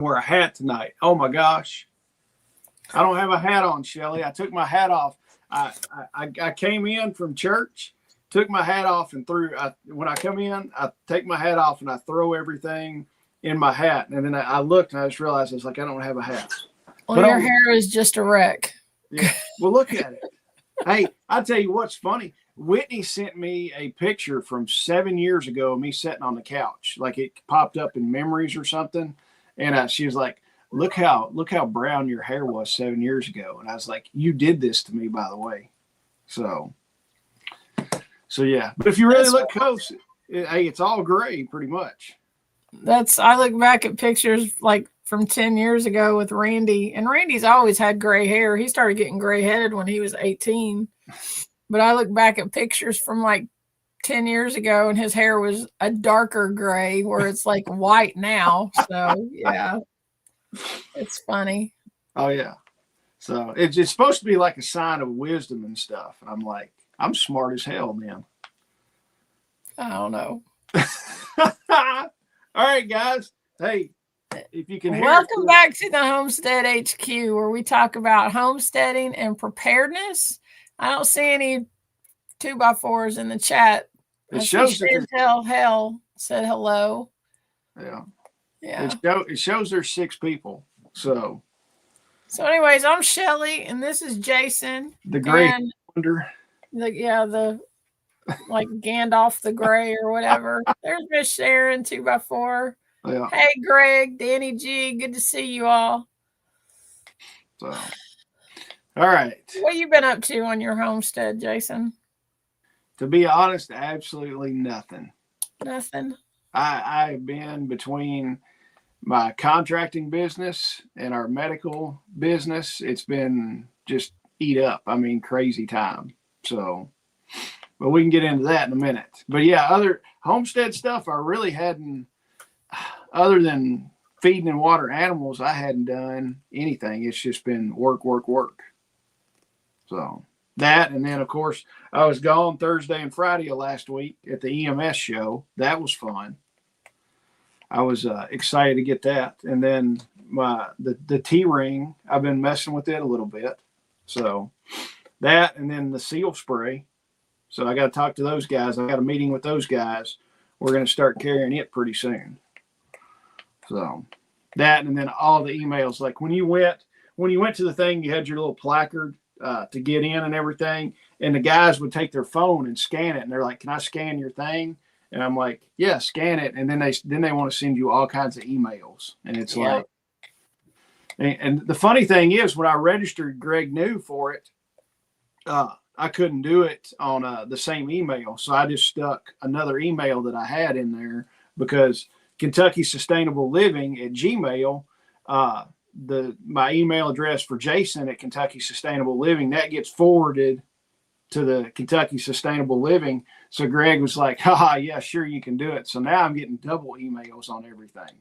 wear a hat tonight. Oh my gosh. I don't have a hat on, Shelly. I took my hat off. I came in from church, took my hat off and when I come in, I take my hat off and I throw everything in my hat. And then I looked and I just realized I don't have a hat. Well, but your hair is just a wreck. Yeah. Well, look at it. Hey, I'll tell you what's funny. Whitney sent me a picture from 7 years ago of me sitting on the couch. Like it popped up in memories or something. And she was like, look how brown your hair was 7 years ago. And I was like, you did this to me, by the way. So yeah. But if you really look close, it's all gray pretty much. I look back at pictures like from 10 years ago with Randy, and Randy's always had gray hair. He started getting gray headed when he was 18. But I look back at pictures from like 10 years ago and his hair was a darker gray where it's like white now. So yeah, it's funny. Oh yeah. So it's supposed to be like a sign of wisdom and stuff. And I'm like, I'm smart as hell, man. I don't know. All right, guys. Hey, if you can hear welcome back to the Homestead HQ, where we talk about homesteading and preparedness. I don't see any 2x4s in the chat. It shows that hell said hello. Yeah. Yeah. It shows there's 6 people. So anyways, I'm Shelly and this is Jason. The Great Wonder. The like Gandalf the Gray or whatever. There's Miss Sharon 2x4. Yeah. Hey Greg, Danny G, good to see you all. So all right. What you been up to on your homestead, Jason? To be honest, absolutely nothing. Nothing. I've been between my contracting business and our medical business. It's been just eat up. I mean, crazy time. So, but we can get into that in a minute. But yeah, other homestead stuff, I really hadn't, other than feeding and water animals, I hadn't done anything. It's just been work. So that, and then of course I was gone Thursday and Friday of last week at the EMS show. That was fun. I was excited to get that. And then the T-ring, I've been messing with it a little bit. So that, and then the seal spray. So I got to talk to those guys. I got a meeting with those guys. We're going to start carrying it pretty soon. So that, and then all the emails, like when you went to the thing, you had your little placard to get in and everything. And the guys would take their phone and scan it. And they're like, can I scan your thing? And I'm like, yeah, scan it. And then they want to send you all kinds of emails. And it's like, and the funny thing is, when I registered Greg New for it, I couldn't do it on the same email. So I just stuck another email that I had in there, because Kentucky Sustainable Living at Gmail, my email address for Jason at Kentucky Sustainable Living, that gets forwarded to the Kentucky Sustainable Living. So Greg was like, haha, yeah, sure, you can do it. So now I'm getting double emails on everything.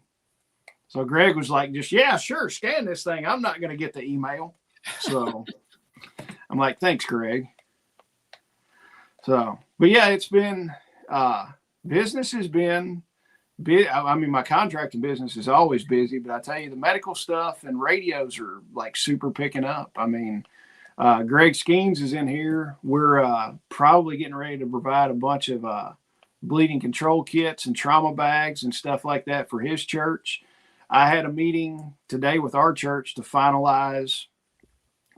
So Greg was like, just, yeah, sure, scan this thing. I'm not going to get the email. So I'm like, thanks, Greg. So, but yeah, it's been, business has been, I mean, my contracting business is always busy, but I tell you, the medical stuff and radios are like super picking up. I mean, Greg Skeens is in here. We're probably getting ready to provide a bunch of bleeding control kits and trauma bags and stuff like that for his church. I had a meeting today with our church to finalize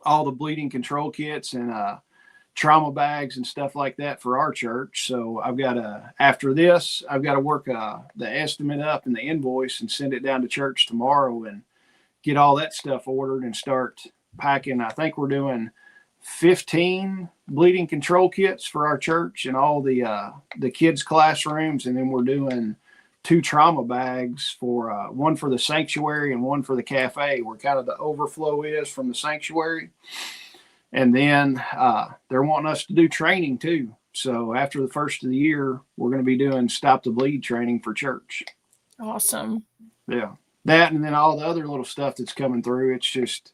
all the bleeding control kits and trauma bags and stuff like that for our church. So I've got to, after this, I've got to work the estimate up and the invoice and send it down to church tomorrow and get all that stuff ordered and start packing. I think we're doing 15 bleeding control kits for our church and all the kids' classrooms. And then we're doing 2 trauma bags for one for the sanctuary and one for the cafe, where kind of the overflow is from the sanctuary. And then they're wanting us to do training too. So after the first of the year, we're going to be doing Stop the Bleed training for church. Awesome. Yeah. That, and then all the other little stuff that's coming through. It's just,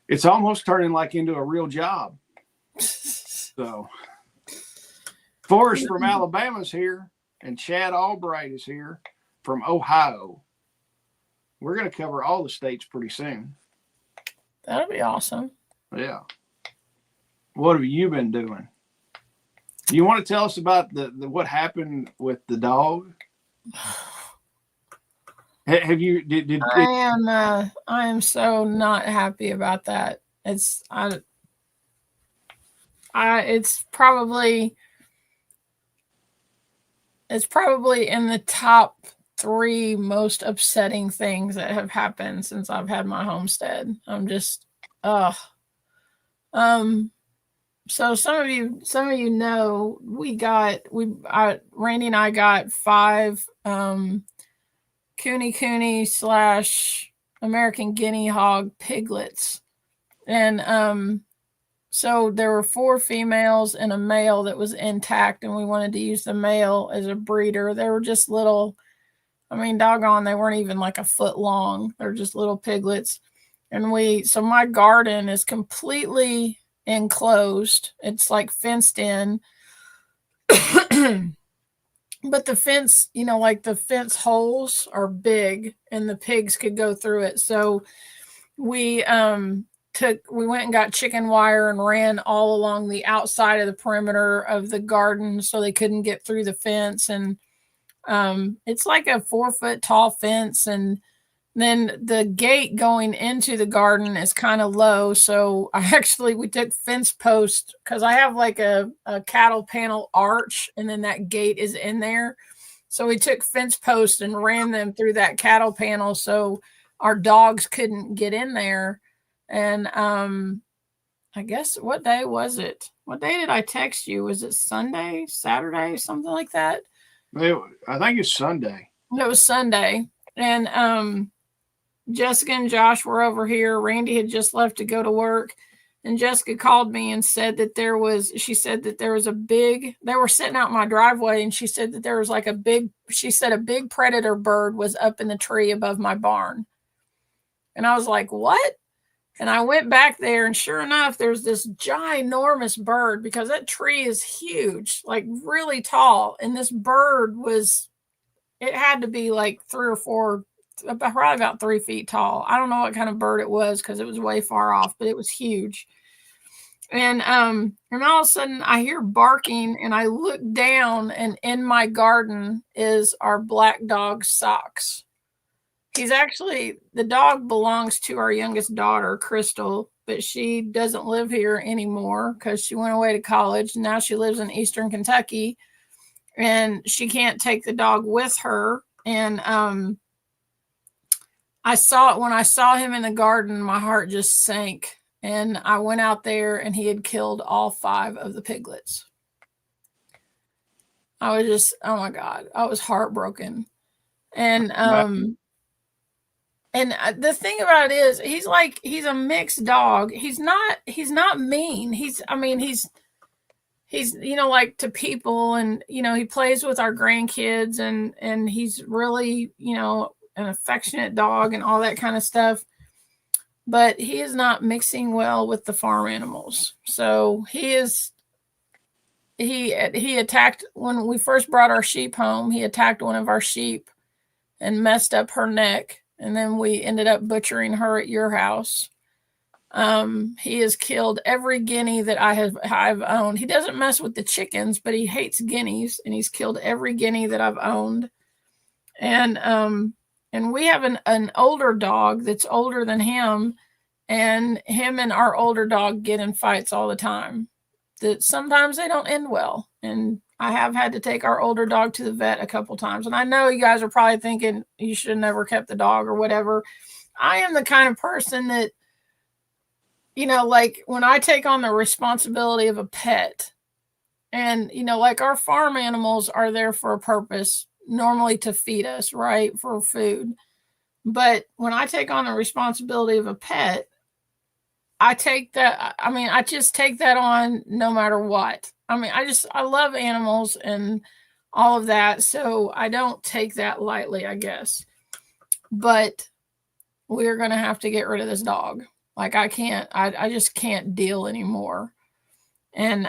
it's almost turning like into a real job. So Forrest from Alabama's here, and Chad Albright is here from Ohio. we're going to cover all the states pretty soon. That'd be awesome. Yeah. What have you been doing? Do you want to tell us about the what happened with the dog? Have you I am so not happy about that. It's probably in the top 3 most upsetting things that have happened since I've had my homestead. I'm just so some of you know, Randy and I got 5 Cooney / American Guinea hog piglets. And so there were 4 females and a male that was intact, and we wanted to use the male as a breeder. They were just little, I mean, doggone, they weren't even like a foot long. They're just little piglets. And so my garden is completely enclosed. It's like fenced in. But the fence, like the fence holes are big and the pigs could go through it. So we went and got chicken wire and ran all along the outside of the perimeter of the garden so they couldn't get through the fence. And it's like a 4-foot tall fence, and then the gate going into the garden is kind of low. So we took fence posts, because I have like a cattle panel arch, and then that gate is in there. So we took fence posts and ran them through that cattle panel so our dogs couldn't get in there. And I guess, what day was it? What day did I text you? Was it Sunday, Saturday, something like that? I think it's Sunday. It was Sunday. And Jessica and Josh were over here. Randy had just left to go to work, and Jessica called me and said that they were sitting out in my driveway, and she said that there was like a big predator bird was up in the tree above my barn. And I was like, what? And I went back there, and sure enough, there's this ginormous bird, because that tree is huge, like really tall. And this bird it had to be like 3 or 4, probably about 3 feet tall. I don't know what kind of bird it was, because it was way far off, but it was huge. And all of a sudden I hear barking, and I look down, and in my garden is our black dog Socks. The dog belongs to our youngest daughter, Crystal, but she doesn't live here anymore because she went away to college. And now she lives in Eastern Kentucky, and she can't take the dog with her. And when I saw him in the garden, my heart just sank. And I went out there, and he had killed all 5 of the piglets. I was just, oh my God, I was heartbroken. And the thing about it is, he's a mixed dog. He's not mean. He's like to people, and, he plays with our grandkids, and he's really, an affectionate dog and all that kind of stuff. But he is not mixing well with the farm animals. So he attacked, when we first brought our sheep home, he attacked one of our sheep and messed up her neck. And then we ended up butchering her at your house. He has killed every guinea that I've owned. He doesn't mess with the chickens, but he hates guineas, and he's killed every guinea that I've owned. And we have an older dog that's older than him, and him and our older dog get in fights all the time. That sometimes they don't end well. And I have had to take our older dog to the vet a couple times. And I know you guys are probably thinking you should have never kept the dog or whatever. I am the kind of person that, like when I take on the responsibility of a pet, and, like our farm animals are there for a purpose, normally to feed us, right? For food. But when I take on the responsibility of a pet, I just take that on no matter what. I love animals and all of that. So I don't take that lightly, I guess. But we're going to have to get rid of this dog. Like I just can't deal anymore. And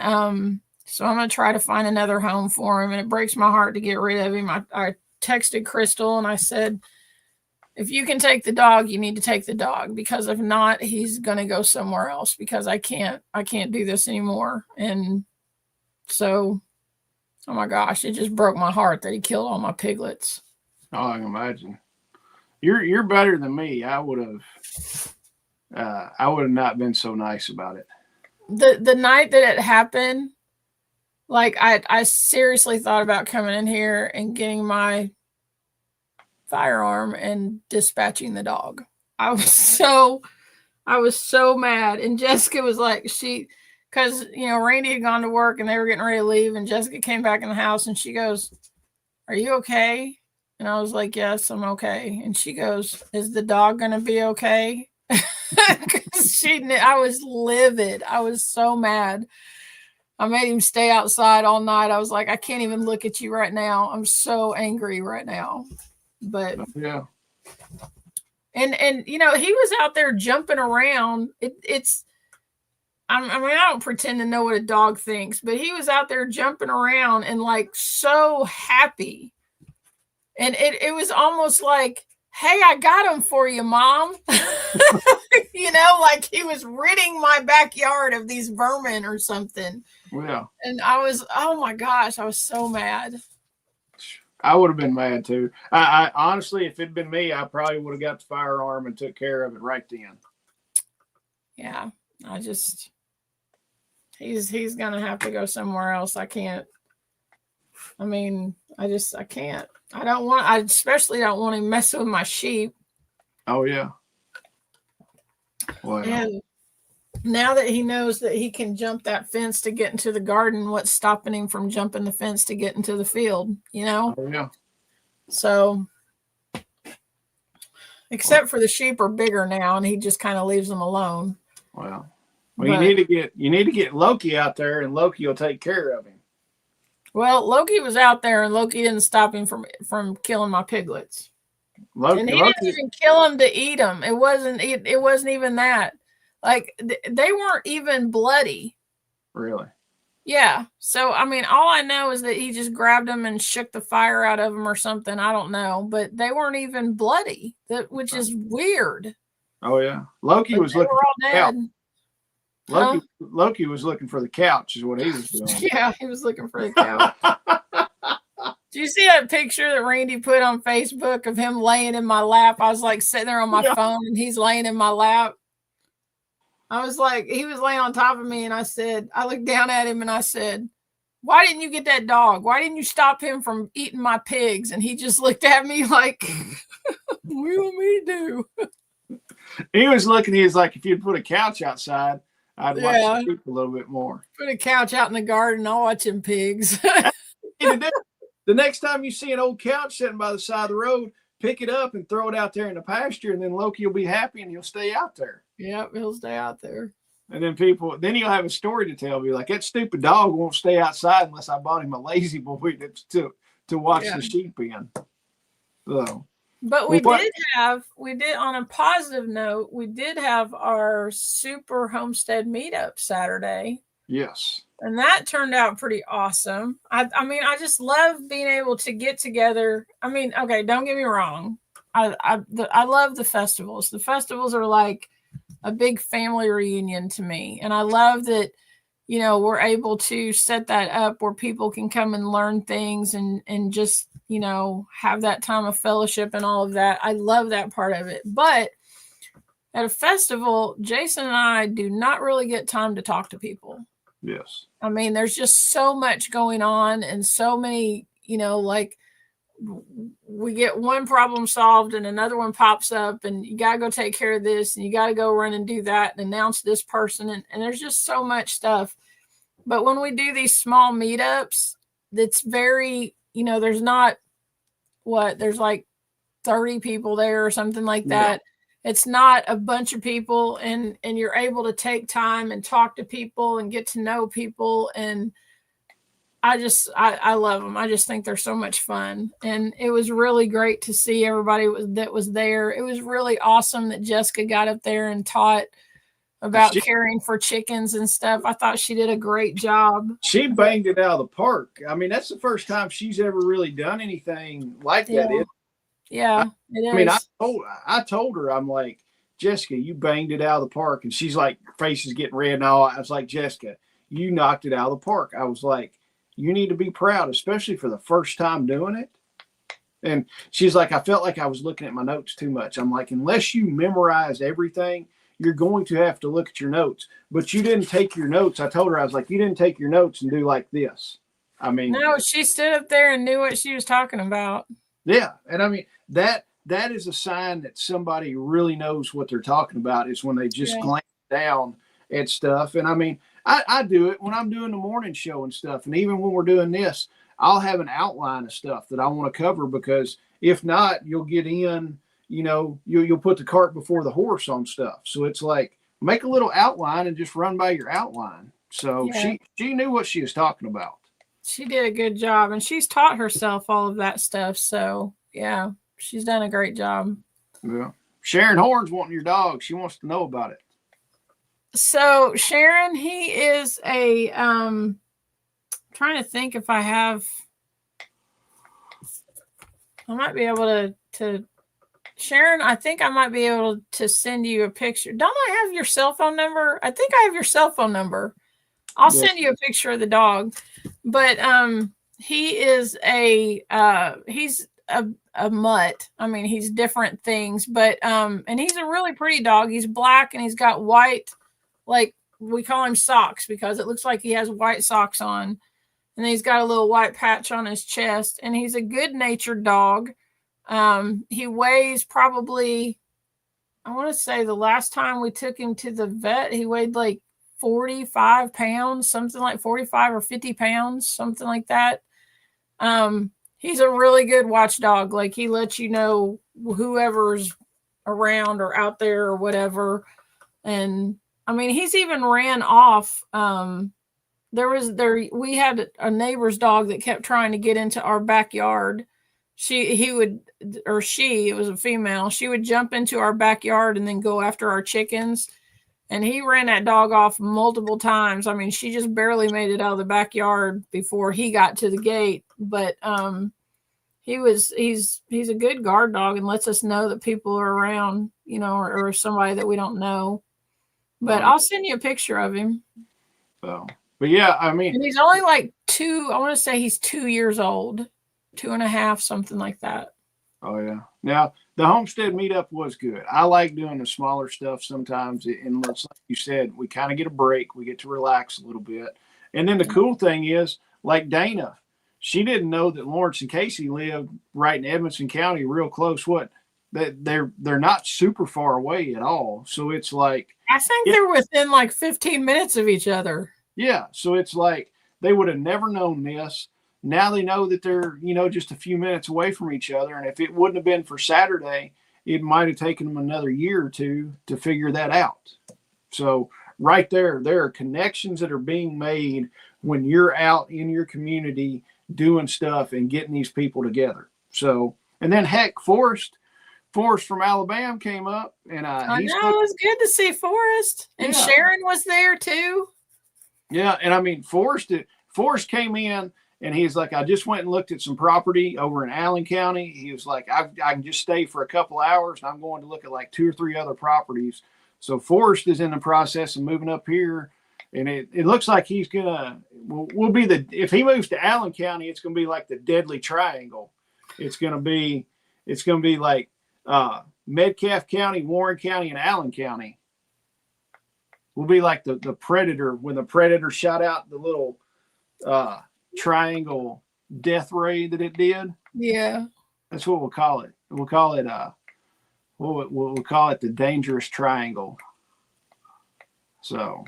so I'm going to try to find another home for him. And it breaks my heart to get rid of him. I texted Crystal and I said, if you can take the dog, you need to take the dog, because if not, he's going to go somewhere else, because I can't do this anymore. And so, oh my gosh, it just broke my heart that he killed all my piglets. Oh, I can imagine. You're better than me. I would have not been so nice about it. The night that it happened, like I seriously thought about coming in here and getting my firearm and dispatching the dog. I was so mad. And Jessica was like, because Randy had gone to work and they were getting ready to leave, and Jessica came back in the house and she goes, "Are you okay?" And I was like, "Yes, I'm okay." And she goes, "Is the dog gonna be okay?" I was livid. I was so mad. I made him stay outside all night. I was like, I can't even look at you right now. I'm so angry right now. But yeah. And he was out there jumping around. I don't pretend to know what a dog thinks, but he was out there jumping around and like so happy. And it was almost like, "Hey, I got him for you, Mom." Like he was ridding my backyard of these vermin or something. Yeah. And I was, oh my gosh, I was so mad. I would have been mad too. I honestly, if it'd been me, I probably would have got the firearm and took care of it right then. Yeah. He's going to have to go somewhere else. I can't. I can't. I especially don't want him messing with my sheep. Oh, yeah. Wow. And now that he knows that he can jump that fence to get into the garden, what's stopping him from jumping the fence to get into the field, Oh, yeah. So, except for the sheep are bigger now, and he just kind of leaves them alone. Well, you need to get Loki out there, and Loki will take care of him. Well, Loki was out there, and Loki didn't stop him from killing my piglets. And he didn't even kill them to eat them. It wasn't even that. Like they weren't even bloody. Really? Yeah. So all I know is that he just grabbed them and shook the fire out of them or something. I don't know, but they weren't even bloody. Which is weird. Oh yeah. Loki was looking for the couch. Loki was looking for the couch, is what he was doing. Yeah, he was looking for the couch. Do you see that picture that Randy put on Facebook of him laying in my lap? I was like sitting there on my phone and he's laying in my lap. I was like, he was laying on top of me, and I looked down at him and I said, "Why didn't you get that dog? Why didn't you stop him from eating my pigs?" And he just looked at me like, "What do you want me to do?" He was like, "If you'd put a couch outside, I'd watch the sheep a little bit more. Put a couch out in the garden, I'll watch them pigs." The next time you see an old couch sitting by the side of the road, pick it up and throw it out there in the pasture, and then Loki will be happy and he'll stay out there. Yep, he'll stay out there. And then you'll have a story to tell. Be like, "That stupid dog won't stay outside unless I bought him a lazy boy to watch the sheep in." So, but we did on a positive note, we did have our super homestead meetup Saturday. Yes. And that turned out pretty awesome. I just love being able to get together. Okay, don't get me wrong. I love the festivals. The festivals are like a big family reunion to me. And I love that, we're able to set that up where people can come and learn things and just, have that time of fellowship and all of that. I love that part of it. But at a festival, Jason and I do not really get time to talk to people. Yes. There's just so much going on and so many, like we get one problem solved and another one pops up, and you got to go take care of this and you got to go run and do that and announce this person. And there's just so much stuff. But when we do these small meetups, it's very, there's not there's like 30 people there or something like that. It's not a bunch of people, and you're able to take time and talk to people and get to know people. And I love them. I just think they're so much fun. And it was really great to see everybody that was there. It was really awesome that Jessica got up there and taught about caring for chickens and stuff. I thought she did a great job. She banged it out of the park. That's the first time she's ever really done anything like that. Yeah, it I mean, is. I told her, I'm like, Jessica, you banged it out of the park. And she's like, face is getting red and all. I was like, Jessica, you knocked it out of the park. I was like, you need to be proud, especially for the first time doing it. And she's like, I felt like I was looking at my notes too much. I'm like, unless you memorize everything, you're going to have to look at your notes. But you didn't take your notes. I told her, I was like, you didn't take your notes and do like this. I mean, No, she stood up there and knew what she was talking about. yeah. And I mean, that is a sign that somebody really knows what they're talking about, is when they just glance down at stuff. And I mean, I do it when I'm doing the morning show and stuff. And even when we're doing this, I'll have an outline of stuff that I want to cover, because if not, you'll get in, you'll put the cart before the horse on stuff. So it's like, make a little outline and just run by your outline. So she knew what she was talking about. She did a good job, and she's taught herself all of that stuff. So yeah, she's done a great job. Yeah. Sharon Horn's wanting your dog. She wants to know about it. So Sharon, he is a trying to think if I might be able to Sharon, I think I might be able to send you a picture. Don't I have your cell phone number? I think I have your cell phone number. I'll send you a picture of the dog. But he is he's a mutt. I mean, he's different things, but and he's a really pretty dog. He's black and he's got white, like we call him socks, because it looks like he has white socks on. And he's got a little white patch on his chest, and he's a good-natured dog. He weighs probably, I want to say the last time we took him to the vet, he weighed like 45 pounds, something like 45 or 50 pounds, something like that. He's a really good watchdog. Like, he lets you know whoever's around or out there or whatever. And I mean, he's even ran off. We had a neighbor's dog that kept trying to get into our backyard. It was a female. She would jump into our backyard and then go after our chickens. And he ran that dog off multiple times. I mean, she just barely made it out of the backyard before he got to the gate. But he's a good guard dog and lets us know that people are around, or somebody that we don't know. But I'll send you a picture of him. So, but yeah, I mean, and he's only like I want to say he's 2 years old, 2.5, something like that. Oh yeah. Now the Homestead meetup was good. I like doing the smaller stuff sometimes. And like you said, we kind of get a break. We get to relax a little bit. And then the cool thing is, like Dana, she didn't know that Lawrence and Casey lived right in Edmonson County, real close. They're not super far away at all. So it's like, I think they're within like 15 minutes of each other. Yeah. So it's like, they would have never known this. Now they know that they're, just a few minutes away from each other. And if it wouldn't have been for Saturday, it might have taken them another year or two to figure that out. So right there are connections that are being made when you're out in your community doing stuff and getting these people together. So, and then heck, Forrest from Alabama came up, and I know, it was good to see Forrest, and Sharon was there too. Yeah, and I mean, Forrest came in, and he's like, I just went and looked at some property over in Allen County. He was like, I can just stay for a couple hours, and I'm going to look at like 2 or 3 other properties. So Forrest is in the process of moving up here, and it looks like he's gonna will be if he moves to Allen County, it's gonna be like the Deadly Triangle. It's gonna be like Metcalfe County, Warren County, and Allen County. Will be like the Predator, when the Predator shot out the little triangle death ray that it did. Yeah, that's what we'll call it. We'll call it we'll call it the Dangerous Triangle. So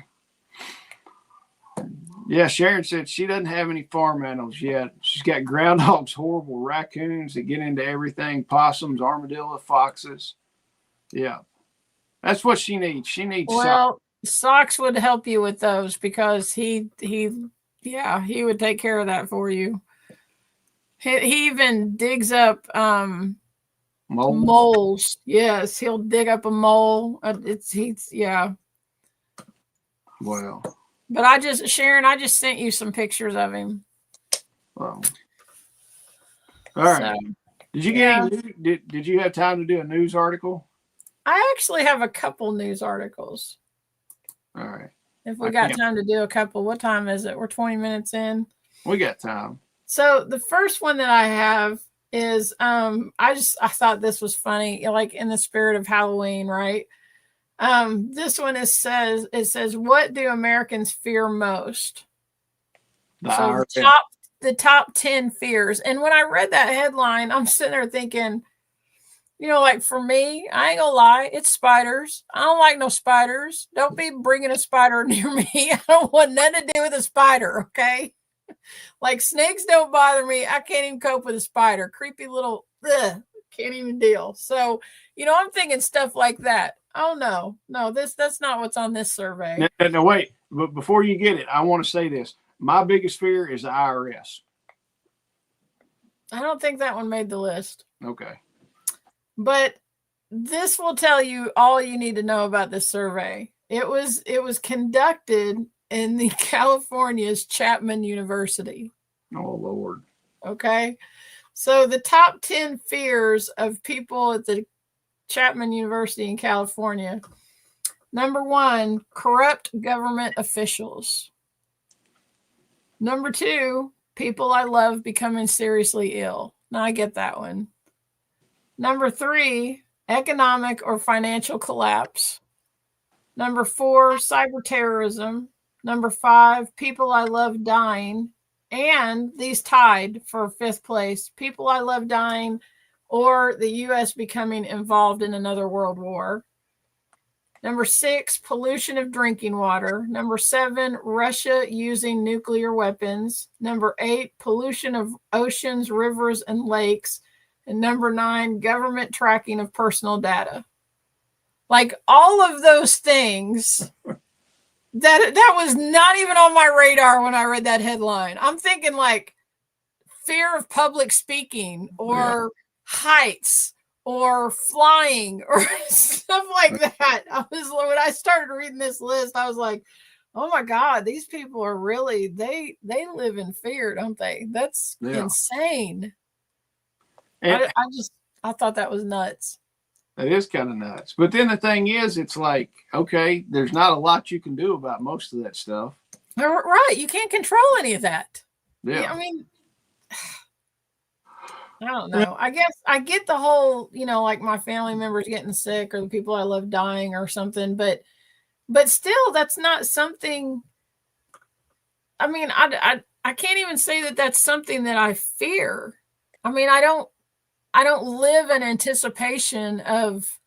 yeah, Sharon said she doesn't have any farm animals yet. She's got groundhogs, horrible raccoons that get into everything, possums, armadillo, foxes. Yeah, that's what she needs. She needs Socks would help you with those, because he would take care of that for you. He even digs up moles. Yes, he'll dig up a mole. Well, but Sharon, I just sent you some pictures of him. Well, all right. Did you get any, did you have time to do a news article? I actually have a couple news articles. All right. If we got time to do a couple, what time is it? We're 20 minutes in. We got time. So the first one that I have is I thought this was funny, like in the spirit of Halloween, right? This one says what do Americans fear most? The top 10 fears. And when I read that headline, I'm sitting there thinking, like for me, I ain't gonna lie, it's spiders. I don't like no spiders. Don't be bringing a spider near me. I don't want nothing to do with a spider, okay? Like snakes don't bother me. I can't even cope with a spider. Creepy little, can't even deal. So, I'm thinking stuff like that. Oh no, that's not what's on this survey. No, wait. But before you get it, I want to say this. My biggest fear is the IRS. I don't think that one made the list. Okay. But this will tell you all you need to know about this survey. It was conducted in the California's Chapman University. Oh, Lord. Okay. So the top 10 fears of people at the Chapman University in California. Number 1, corrupt government officials. Number 2, people I love becoming seriously ill. Now I get that one. Number 3, economic or financial collapse. Number 4, cyber terrorism. Number 5, people I love dying. And these tied for 5th place, people I love dying or the U.S. becoming involved in another world war. Number 6, pollution of drinking water. Number 7, Russia using nuclear weapons. Number 8, pollution of oceans, rivers, and lakes. And number 9, government tracking of personal data. Like all of those things, that was not even on my radar when I read that headline. I'm thinking like fear of public speaking or heights or flying or stuff like that. When I started reading this list, I was like, oh my God, these people are really, they live in fear, don't they? That's insane. And I thought that was nuts. It is kind of nuts. But then the thing is, it's like, okay, there's not a lot you can do about most of that stuff. Right. You can't control any of that. Yeah. I mean, I don't know. I guess I get the whole, like my family members getting sick or the people I love dying or something, but still that's not something. I mean, I can't even say that that's something that I fear. I mean, I don't live in anticipation of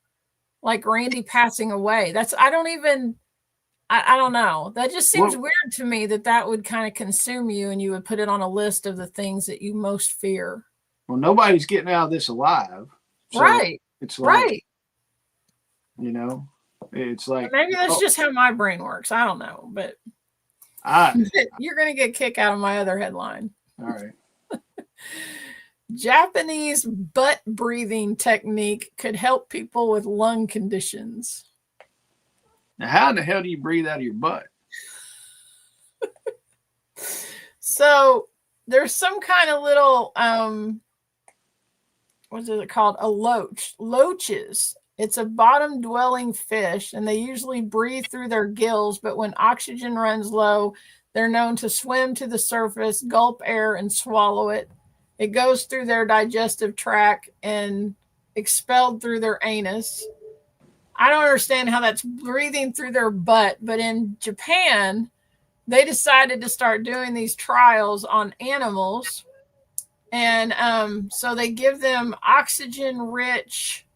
like Randy passing away. I don't know. That just seems weird to me that would kind of consume you and you would put it on a list of the things that you most fear. Well, nobody's getting out of this alive. So right. It's like, right. It's like. Maybe that's just how my brain works. I don't know, but you're going to get a kick out of my other headline. All right. Japanese butt breathing technique could help people with lung conditions. Now, how in the hell do you breathe out of your butt? So there's some kind of little, what is it called? A loach. Loaches. It's a bottom-dwelling fish, and they usually breathe through their gills, but when oxygen runs low, they're known to swim to the surface, gulp air, and swallow it. It goes through their digestive tract and expelled through their anus. I don't understand how that's breathing through their butt, but in Japan, they decided to start doing these trials on animals. And so they give them oxygen-rich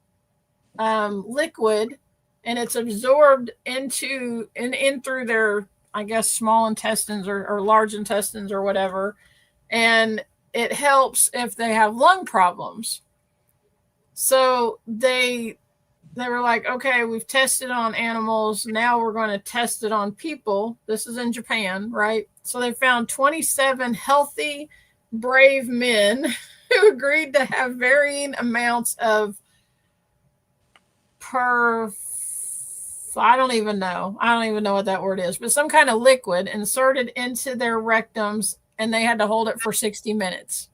liquid, and it's absorbed in through their, I guess, small intestines or large intestines or whatever. And it helps if they have lung problems. So they were like, okay, we've tested on animals. Now we're going to test it on people. This is in Japan, right? So they found 27 healthy, brave men who agreed to have varying amounts of I don't even know what that word is, but some kind of liquid inserted into their rectums, and they had to hold it for 60 minutes.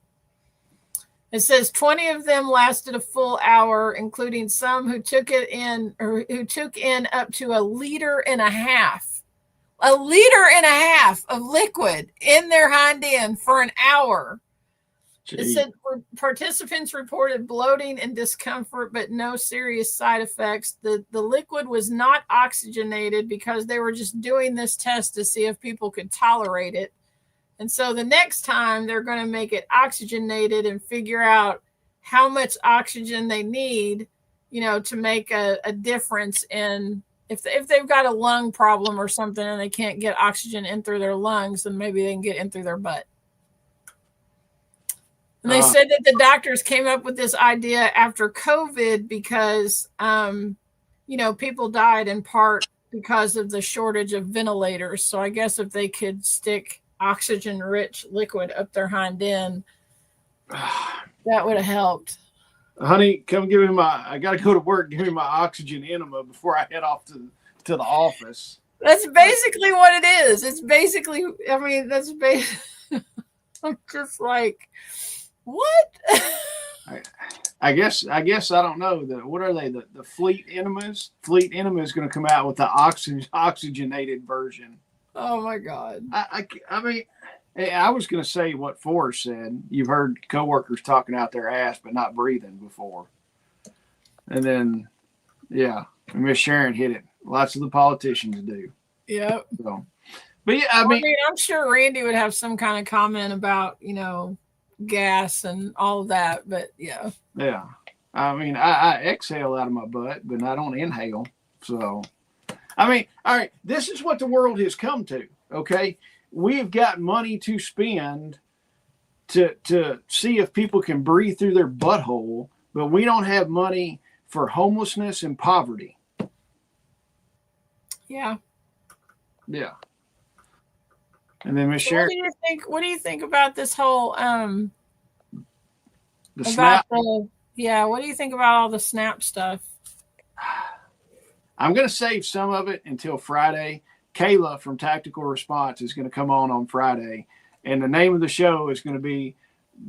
It says 20 of them lasted a full hour, including some who took in up to 1.5 liters. 1.5 liters of liquid in their hind end for an hour. It said participants reported bloating and discomfort, but no serious side effects. The liquid was not oxygenated because they were just doing this test to see if people could tolerate it. And so the next time they're going to make it oxygenated and figure out how much oxygen they need, to make a difference in if they've got a lung problem or something and they can't get oxygen in through their lungs, then maybe they can get in through their butt. And they said that the doctors came up with this idea after COVID because, people died in part because of the shortage of ventilators. So I guess if they could stick oxygen-rich liquid up their hind end, that would have helped. Honey, come give me I got to go to work. Give me my oxygen enema before I head off to the office. That's basically what it is. It's basically, I'm just like, what? I guess I don't know. What are they? The fleet enemas? Fleet enema is going to come out with the oxygenated version. Oh my God. I mean, I was going to say what Forrest said. You've heard coworkers talking out their ass but not breathing before. And then, yeah, Miss Sharon hit it. Lots of the politicians do. Yep. So, but yeah, I mean, I'm sure Randy would have some kind of comment about, gas and all of that, but yeah. Yeah. I mean, I exhale out of my butt, but I don't inhale. So, I mean, all right, this is what the world has come to, okay? We've got money to spend to see if people can breathe through their butthole, but we don't have money for homelessness and poverty. Yeah. Yeah. And then Miss Sharon. What do you think about this whole the SNAP? What do you think about all the SNAP stuff? I'm going to save some of it until Friday. Kayla from Tactical Response is going to come on Friday, and the name of the show is going to be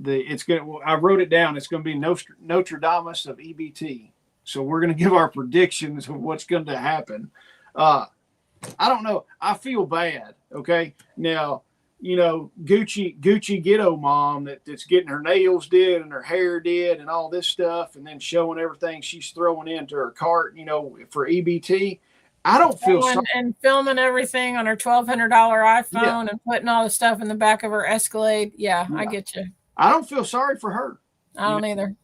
I wrote it down. It's going to be Nostradamus of EBT. So we're going to give our predictions of what's going to happen. I don't know. I feel bad. Okay. Now, Gucci Ghetto mom that's getting her nails did and her hair did and all this stuff, and then showing everything she's throwing into her cart, for EBT. I don't feel sorry. And filming everything on her $1,200 iPhone and putting all the stuff in the back of her Escalade. Yeah, I get you. I don't feel sorry for her. I don't either.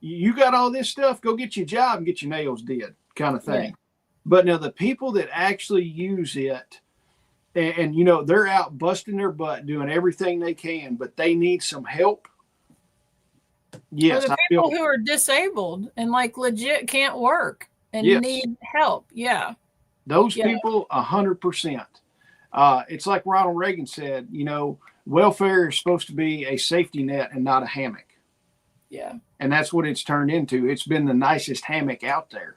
You got all this stuff, go get you a job and get your nails did, kind of thing. Yeah. But now the people that actually use it, and they're out busting their butt doing everything they can, but they need some help. Yes, the people who are disabled and legit can't work and need help. Yeah. Those people, 100%. It's like Ronald Reagan said, welfare is supposed to be a safety net and not a hammock. Yeah. And that's what it's turned into. It's been the nicest hammock out there.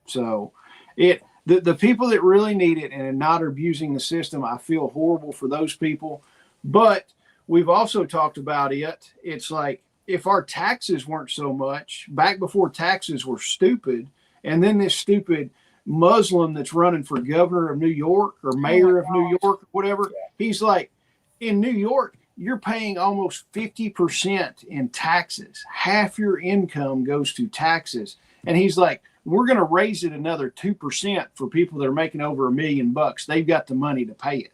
So the people that really need it and are not abusing the system, I feel horrible for those people. But we've also talked about it. It's like if our taxes weren't so much, back before taxes were stupid, and then this stupid Muslim that's running for governor of New York or mayor of New York or whatever, he's like, in New York, you're paying almost 50% in taxes. Half your income goes to taxes. And he's like, we're going to raise it another 2% for people that are making over $1 million. They've got the money to pay it.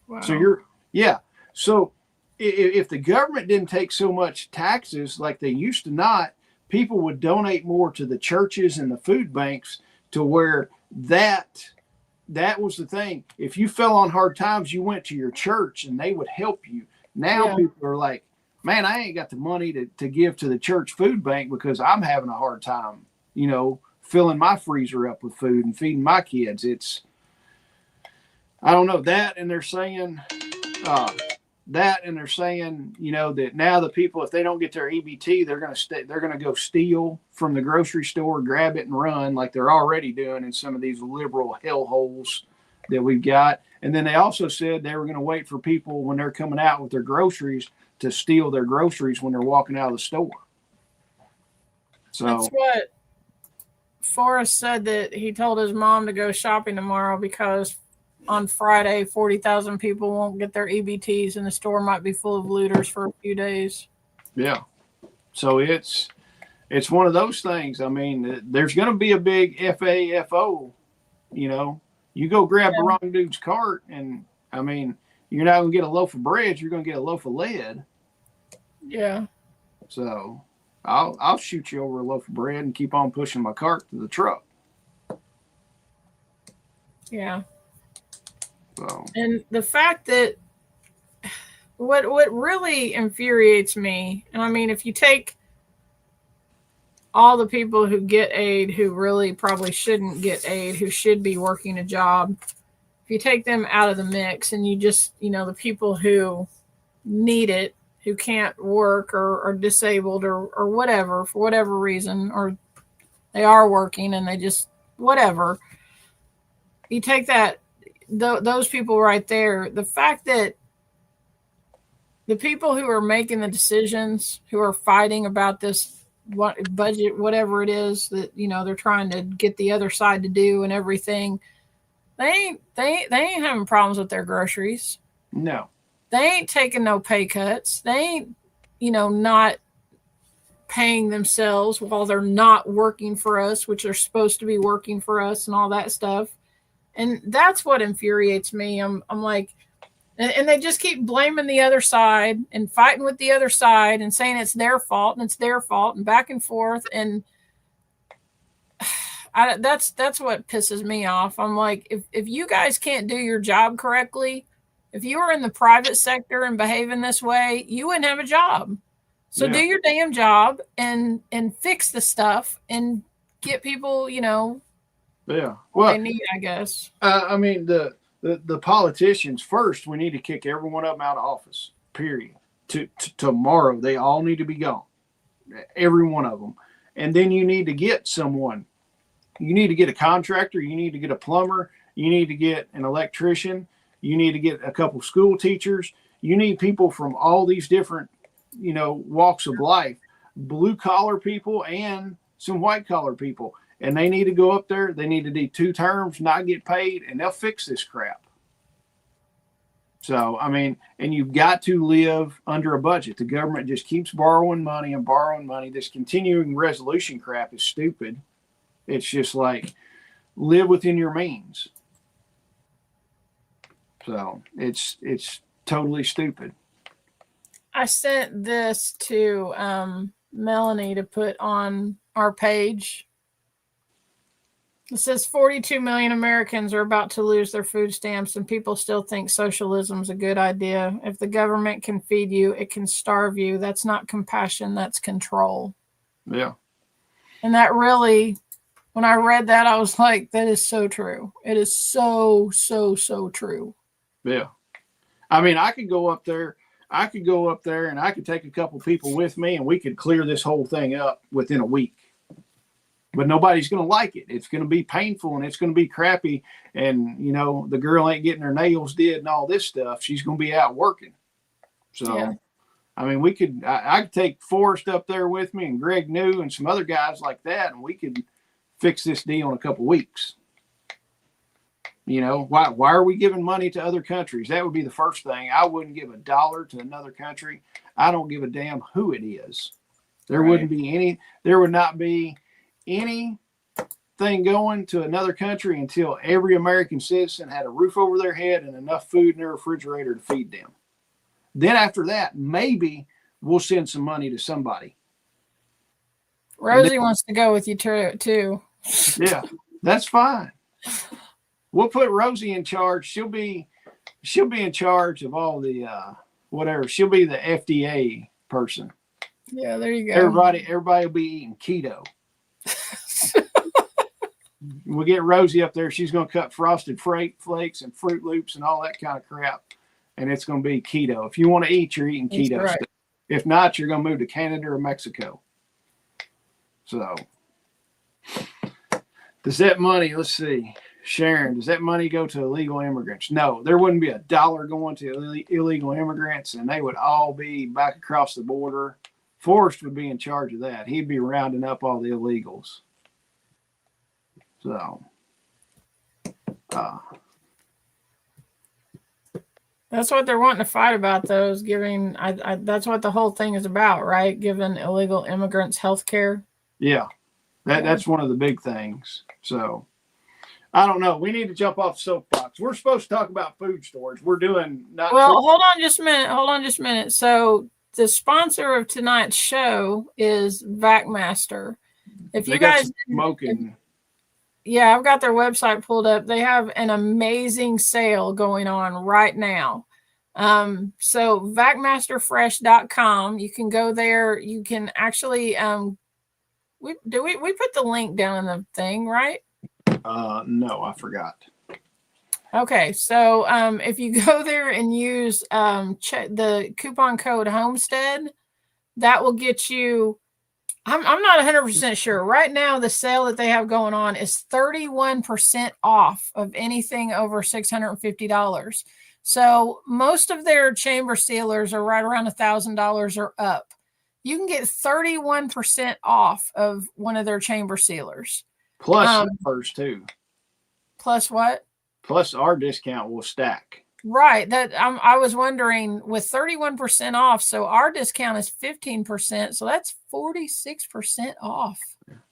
Wow. So So if the government didn't take so much taxes like they used to not, people would donate more to the churches and the food banks, to where that was the thing. If you fell on hard times, you went to your church and they would help you. Now people are like, man, I ain't got the money to give to the church food bank because I'm having a hard time, filling my freezer up with food and feeding my kids. I don't know that. And they're saying, that now the people, if they don't get their EBT, they're going to go steal from the grocery store, grab it and run like they're already doing in some of these liberal hellholes that we've got. And then they also said they were going to wait for people when they're coming out with their groceries to steal their groceries when they're walking out of the store. So that's what Forrest said, that he told his mom to go shopping tomorrow because on Friday 40,000 people won't get their EBTs and the store might be full of looters for a few days. Yeah. So it's one of those things. I mean, there's going to be a big FAFO, you know. You go grab the wrong dude's cart, and I mean, you're not going to get a loaf of bread. You're going to get a loaf of lead. Yeah. So I'll shoot you over a loaf of bread and keep on pushing my cart to the truck. Yeah. So. And the fact that what really infuriates me, and I mean, if you take all the people who get aid who really probably shouldn't get aid, who should be working a job, if you take them out of the mix and you just, you know, the people who need it, who can't work or are disabled or whatever, for whatever reason, or they are working and they just, whatever, you take that, those people right there, the fact that the people who are making the decisions, who are fighting about this budget, whatever it is that, you know, they're trying to get the other side to do and everything, they ain't having problems with their groceries. No. They ain't taking no pay cuts. They ain't, you know, not paying themselves while they're not working for us, which they're supposed to be working for us and all that stuff. And that's what infuriates me. I'm like, and they just keep blaming the other side and fighting with the other side and saying it's their fault and it's their fault and back and forth. And that's what pisses me off. I'm like, if you guys can't do your job correctly, if you were in the private sector and behaving this way, you wouldn't have a job. So do your damn job and fix the stuff and get people, you know, what they need, I guess. I mean, the politicians, first, we need to kick every one of them out of office, period. Tomorrow, they all need to be gone. Every one of them. And then you need to get someone. You need to get a contractor. You need to get a plumber. You need to get an electrician. You need to get a couple school teachers. You need people from all these different, you know, walks of life, blue collar people and some white collar people. And they need to go up there. They need to do 2 terms, not get paid, and they'll fix this crap. So, I mean, and you've got to live under a budget. The government just keeps borrowing money and borrowing money. This continuing resolution crap is stupid. It's just like, live within your means. So it's totally stupid. I sent this to Melanie to put on our page. It says 42 million Americans are about to lose their food stamps, and people still think socialism is a good idea. If the government can feed you, it can starve you. That's not compassion, that's control. Yeah. And that really, when I read that, I was like, that is so true. It is so, so, so true. Yeah. I mean, I could go up there and I could take a couple people with me and we could clear this whole thing up within a week. But nobody's going to like it. It's going to be painful and it's going to be crappy. And, you know, the girl ain't getting her nails did and all this stuff. She's going to be out working. So, I mean, I could take Forrest up there with me and Greg New and some other guys like that. And we could fix this deal in a couple weeks. You know, why are we giving money to other countries? That would be the first thing. I wouldn't give $1 to another country. I don't give a damn who it is. There would not be anything going to another country until every American citizen had a roof over their head and enough food in their refrigerator to feed them. Then after that, maybe we'll send some money to somebody. Rosie wants to go with you too. Yeah, that's fine. We'll put Rosie in charge. She'll be in charge of all the whatever. She'll be the FDA person. Yeah, there you go. Everybody will be eating keto. We'll get Rosie up there. She's going to cut frosted flakes and Fruit Loops and all that kind of crap. And it's going to be keto. If you want to eat, you're eating keto right. stuff. If not, you're going to move to Canada or Mexico. So does that money, let's see. Sharon, does that money go to illegal immigrants? No, there wouldn't be $1 going to illegal immigrants, and they would all be back across the border. Forrest would be in charge of that. He'd be rounding up all the illegals. So, that's what they're wanting to fight about, though, is giving, that's what the whole thing is about, right? Giving illegal immigrants health care. Yeah, that's one of the big things. So, I don't know. We need to jump off the soapbox. We're supposed to talk about food storage. We're doing not. Well, hold on just a minute. So the sponsor of tonight's show is VacMaster. If you guys smoking. Yeah, I've got their website pulled up. They have an amazing sale going on right now. So vacmasterfresh.com. You can go there. You can actually we put the link down in the thing, right? No, I forgot. Okay, so if you go there and use the coupon code Homestead, that will get you. I'm not 100% sure. Right now, the sale that they have going on is 31% off of anything over $650. So most of their chamber sealers are right around $1,000 or up. You can get 31% off of one of their chamber sealers. Plus ours too. Plus what? Plus our discount will stack. Right. That I was wondering, with 31% off, so our discount is 15%, so that's 46% off.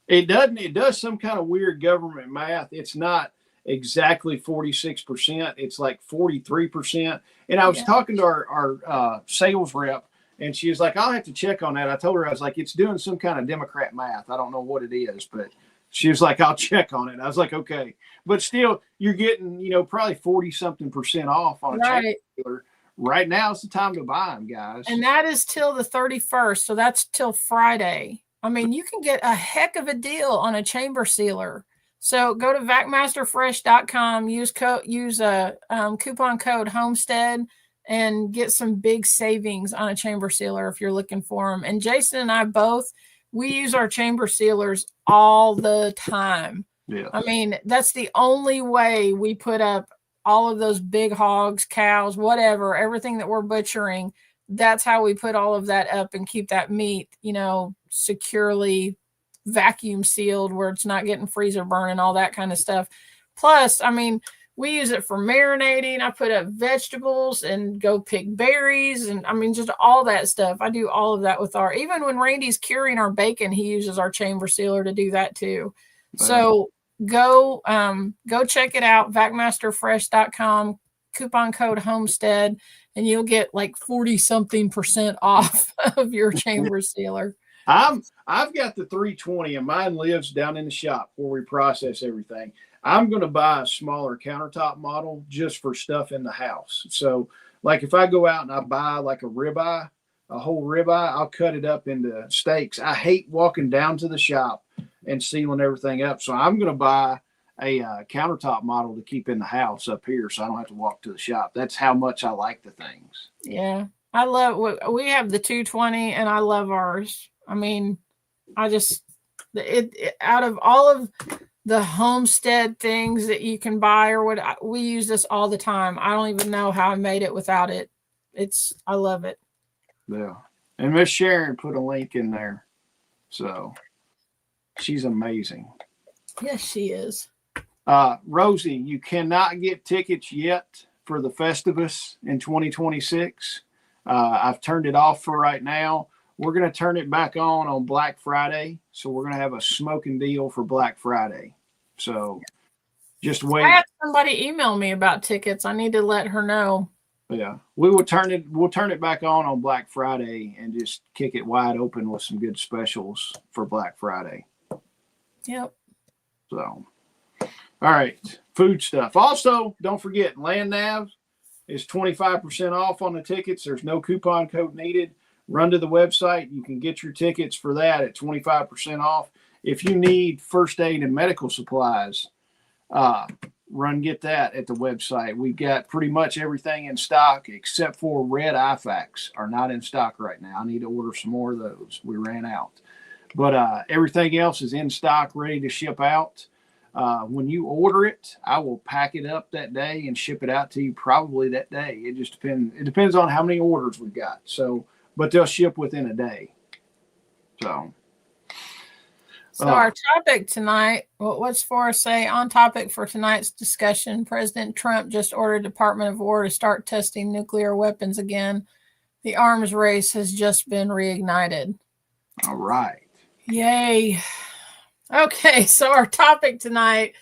It does some kind of weird government math. It's not exactly 46%. It's like 43%. And I was talking to our sales rep, and she was like, I'll have to check on that. I told her, I was like, it's doing some kind of Democrat math. I don't know what it is, but she was like, I'll check on it. I was like, okay. But still, you're getting, probably 40-something% off on a chamber sealer. Right now is the time to buy them, guys. And that is till the 31st. So that's till Friday. I mean, you can get a heck of a deal on a chamber sealer. So go to vacmasterfresh.com, use a coupon code Homestead, and get some big savings on a chamber sealer if you're looking for them. And Jason and I both, we use our chamber sealers all the time. Yeah. I mean, that's the only way we put up all of those big hogs, cows, whatever, everything that we're butchering. That's how we put all of that up and keep that meat, securely vacuum sealed where it's not getting freezer burn and all that kind of stuff. Plus, I mean, we use it for marinating. I put up vegetables and go pick berries and just all that stuff. I do all of that with even when Randy's curing our bacon, he uses our chamber sealer to do that too. Wow. So go check it out, vacmasterfresh.com, coupon code Homestead, and you'll get like 40-something% off of your chamber sealer. I've got the 320 and mine lives down in the shop where we process everything. I'm going to buy a smaller countertop model just for stuff in the house. So like if I go out and I buy like a whole ribeye, I'll cut it up into steaks. I hate walking down to the shop and sealing everything up. So I'm going to buy a countertop model to keep in the house up here so I don't have to walk to the shop. That's how much I like the things. Yeah. We have the 220 and I love ours. I mean, out of all of the Homestead things that you can buy or what, we use this all the time. I don't even know how I made it without it. I love it. Yeah. And Miss Sharon put a link in there. So she's amazing. Yes, she is. Rosie, you cannot get tickets yet for the Festivus in 2026. I've turned it off for right now. We're going to turn it back on Black Friday. So we're going to have a smoking deal for Black Friday. So just wait. I had somebody email me about tickets. I need to let her know. Yeah, we'll turn it back on Black Friday and just kick it wide open with some good specials for Black Friday. Yep. So, all right, food stuff. Also, don't forget, Land Nav is 25% off on the tickets. There's no coupon code needed. Run to the website. You can get your tickets for that at 25% off. If you need first aid and medical supplies, get that at the website. We've got pretty much everything in stock except for red IFACs are not in stock right now. I need to order some more of those. We ran out. But everything else is in stock, ready to ship out. When you order it, I will pack it up that day and ship it out to you probably that day. It just depends. It depends on how many orders we've got. So, but they'll ship within a day. So our topic tonight, what's Forrest say? On topic for tonight's discussion, President Trump just ordered Department of War to start testing nuclear weapons again. The arms race has just been reignited. All right. Yay. Okay, so our topic tonight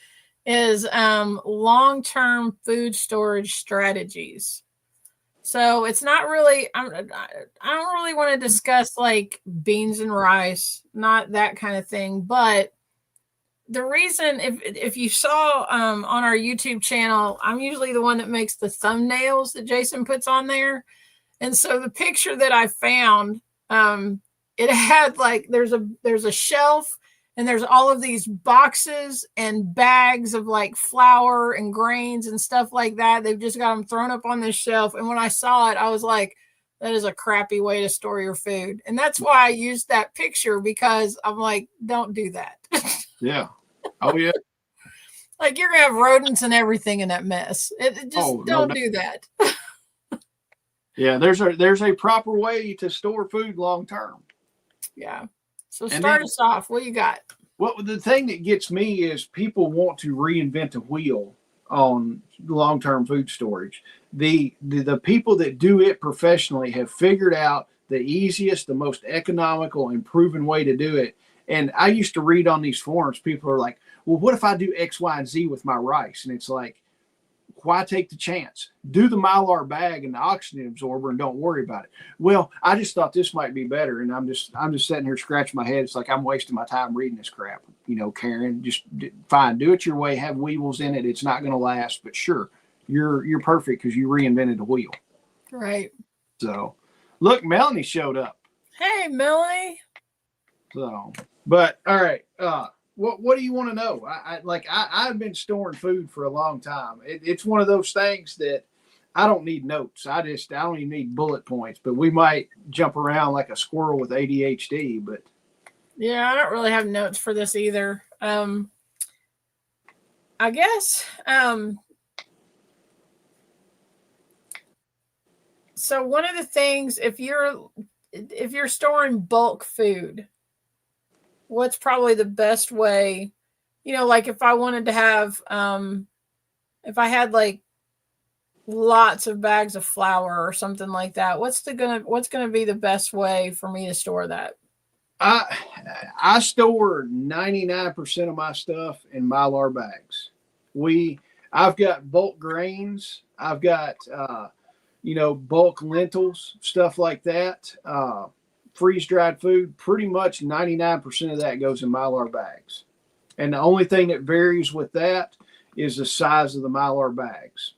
is long-term food storage strategies. So it's not really, I don't really want to discuss like beans and rice, not that kind of thing. But the reason, if you saw on our YouTube channel, I'm usually the one that makes the thumbnails that Jason puts on there. And so the picture that I found, it had like, there's a shelf and there's all of these boxes and bags of like flour and grains and stuff like that. They've just got them thrown up on this shelf. And when I saw it, I was like, that is a crappy way to store your food. And that's why I used that picture, because I'm like, don't do that. Yeah. Oh, yeah. Like you're going to have rodents and everything in that mess. Don't do that. Yeah. There's a proper way to store food long term. Yeah. So start us off. What you got? Well, the thing that gets me is people want to reinvent the wheel on long-term food storage. The people that do it professionally have figured out the easiest, the most economical and proven way to do it. And I used to read on these forums, people are like, well, what if I do X, Y, and Z with my rice? And it's like, why take the chance? Do the Mylar bag and the oxygen absorber and don't worry about it. Well, I just thought this might be better. And I'm just sitting here scratching my head. It's like, I'm wasting my time reading this crap. You know, Karen, just fine. Do it your way. Have weevils in it. It's not going to last, but sure, you're perfect because you reinvented the wheel. Right. So look, Melanie showed up. Hey, Melanie. So, but all right. What do you want to know? I've been storing food for a long time. It's one of those things that I don't need notes. I don't even need bullet points, but we might jump around like a squirrel with ADHD, but yeah, I don't really have notes for this either. I guess, so one of the things, if you're storing bulk food, what's probably the best way, you know, like if I wanted to have, if I had like lots of bags of flour or something like that, what's going to be the best way for me to store that? I store 99% of my stuff in Mylar bags. I've got bulk grains. I've got, bulk lentils, stuff like that. Freeze-dried food, pretty much 99% of that goes in Mylar bags. And the only thing that varies with that is the size of the Mylar bags.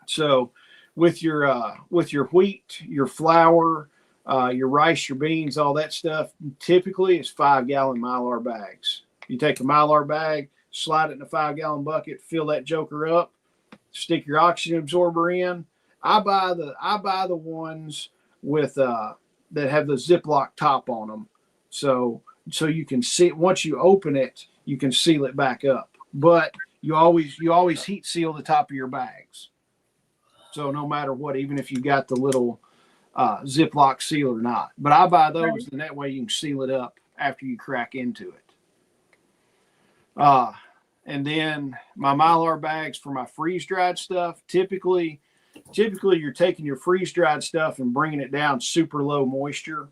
So with your wheat, your flour, your rice, your beans, all that stuff, typically it's 5-gallon Mylar bags. You take a Mylar bag, slide it in a 5-gallon bucket, fill that joker up, stick your oxygen absorber in. I buy the ones with that have the Ziploc top on them. So you can see, once you open it, you can seal it back up. But you always heat seal the top of your bags. So no matter what, even if you got the little Ziploc seal or not. But I buy those, and that way you can seal it up after you crack into it. And then my Mylar bags for my freeze-dried stuff, typically you're taking your freeze-dried stuff and bringing it down super low moisture.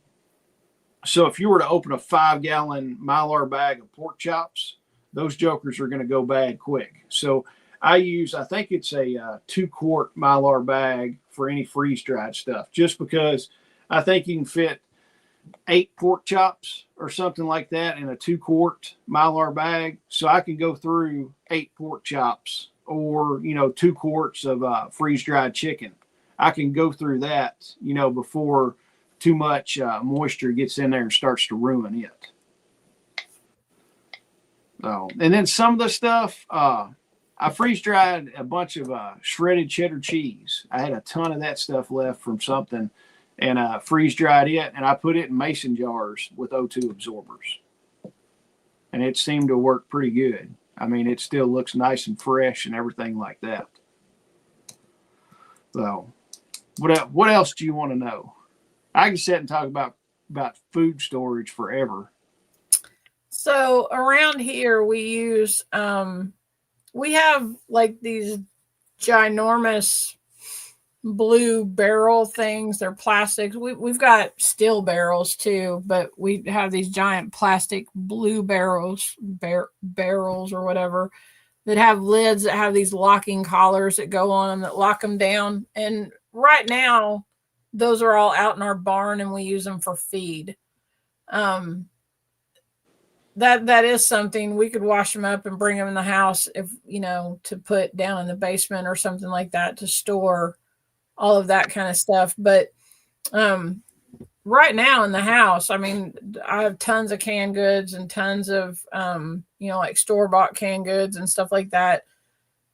So if you were to open a 5-gallon Mylar bag of pork chops, those jokers are going to go bad quick. So I think it's a 2-quart Mylar bag for any freeze-dried stuff, just because I think you can fit 8 pork chops or something like that in a 2-quart Mylar bag. So I can go through 8 pork chops or, 2 quarts of freeze-dried chicken. I can go through that, before too much moisture gets in there and starts to ruin it. So, and then some of the stuff, I freeze-dried a bunch of shredded cheddar cheese. I had a ton of that stuff left from something, and freeze-dried it, and I put it in mason jars with O2 absorbers. and it seemed to work pretty good. I mean, it still looks nice and fresh and everything like that. So, what else do you want to know? I can sit and talk about food storage forever. So around here we use we have like these ginormous blue barrel things. They're plastics. We've got steel barrels too, but we have these giant plastic blue barrels or whatever that have lids that have these locking collars that go on them that lock them down. And right now those are all out in our barn and we use them for feed. That is something we could wash them up and bring them in the house if, to put down in the basement or something like that to store all of that kind of stuff. But right now in the house, I mean, I have tons of canned goods and tons of, like store-bought canned goods and stuff like that.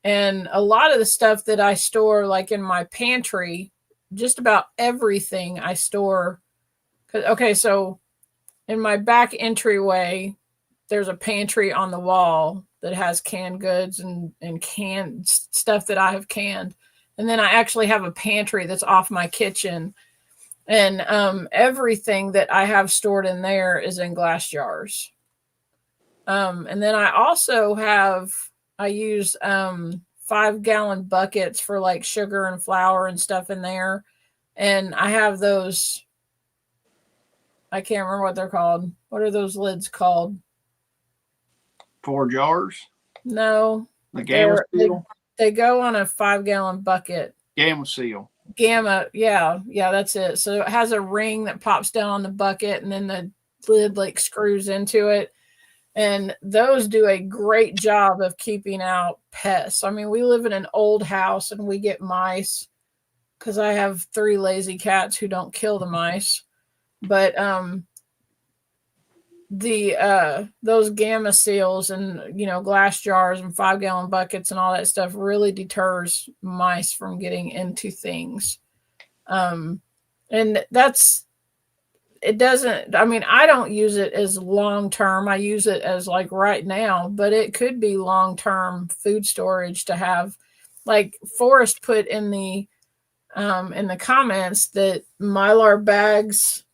And a lot of the stuff that I store, like in my pantry, just about everything I store. So in my back entryway, there's a pantry on the wall that has canned goods and canned stuff that I have canned. And then I actually have a pantry that's off my kitchen. And everything that I have stored in there is in glass jars. And then I use 5-gallon buckets for like sugar and flour and stuff in there. And I have those, I can't remember what they're called. What are those lids called? 4 jars? No. The Gamma Seal? They go on a 5-gallon bucket. Gamma Seal. Yeah, that's it. So it has a ring that pops down on the bucket and then the lid like screws into it. And those do a great job of keeping out pests. I mean, we live in an old house and we get mice because I have 3 lazy cats who don't kill the mice. But those Gamma Seals and glass jars and 5-gallon buckets and all that stuff really deters mice from getting into things. And I don't use it as long term. I use it as like right now, but it could be long term food storage to have. Like Forrest put in the comments that Mylar bags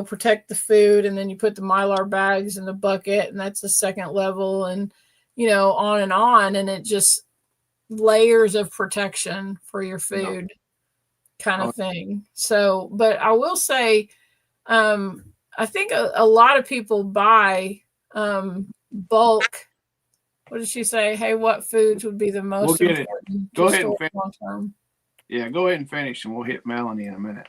protect the food, and then you put the Mylar bags in the bucket, and that's the second level, and on, and it just layers of protection for your food kind of thing. So, but I will say, I think a lot of people buy bulk. What did she say? Hey, what foods would be the most important? Go ahead and finish. Long term. Yeah, go ahead and finish, and we'll hit Melanie in a minute.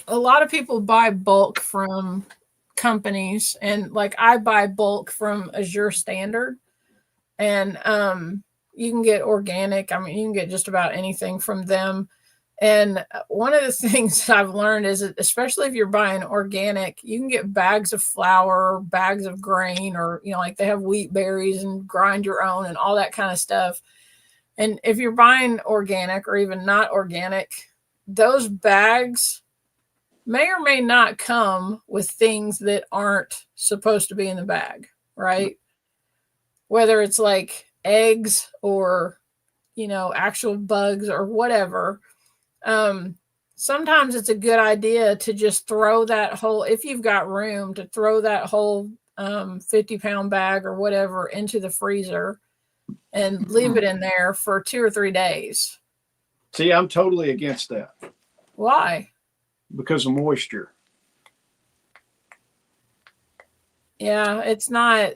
A lot of people buy bulk from companies, and like I buy bulk from Azure Standard, and you can get organic. I mean, you can get just about anything from them. And one of the things that I've learned is that especially if you're buying organic, you can get bags of flour, bags of grain, or like they have wheat berries and grind your own and all that kind of stuff. And if you're buying organic or even not organic, those bags may or may not come with things that aren't supposed to be in the bag, right? Whether it's like eggs or, actual bugs or whatever. Sometimes it's a good idea to just throw that whole, if you've got room, to throw that whole 50-pound bag or whatever into the freezer and leave it in there for 2 or 3 days. See, I'm totally against that. Why? Because of moisture. Yeah, it's not.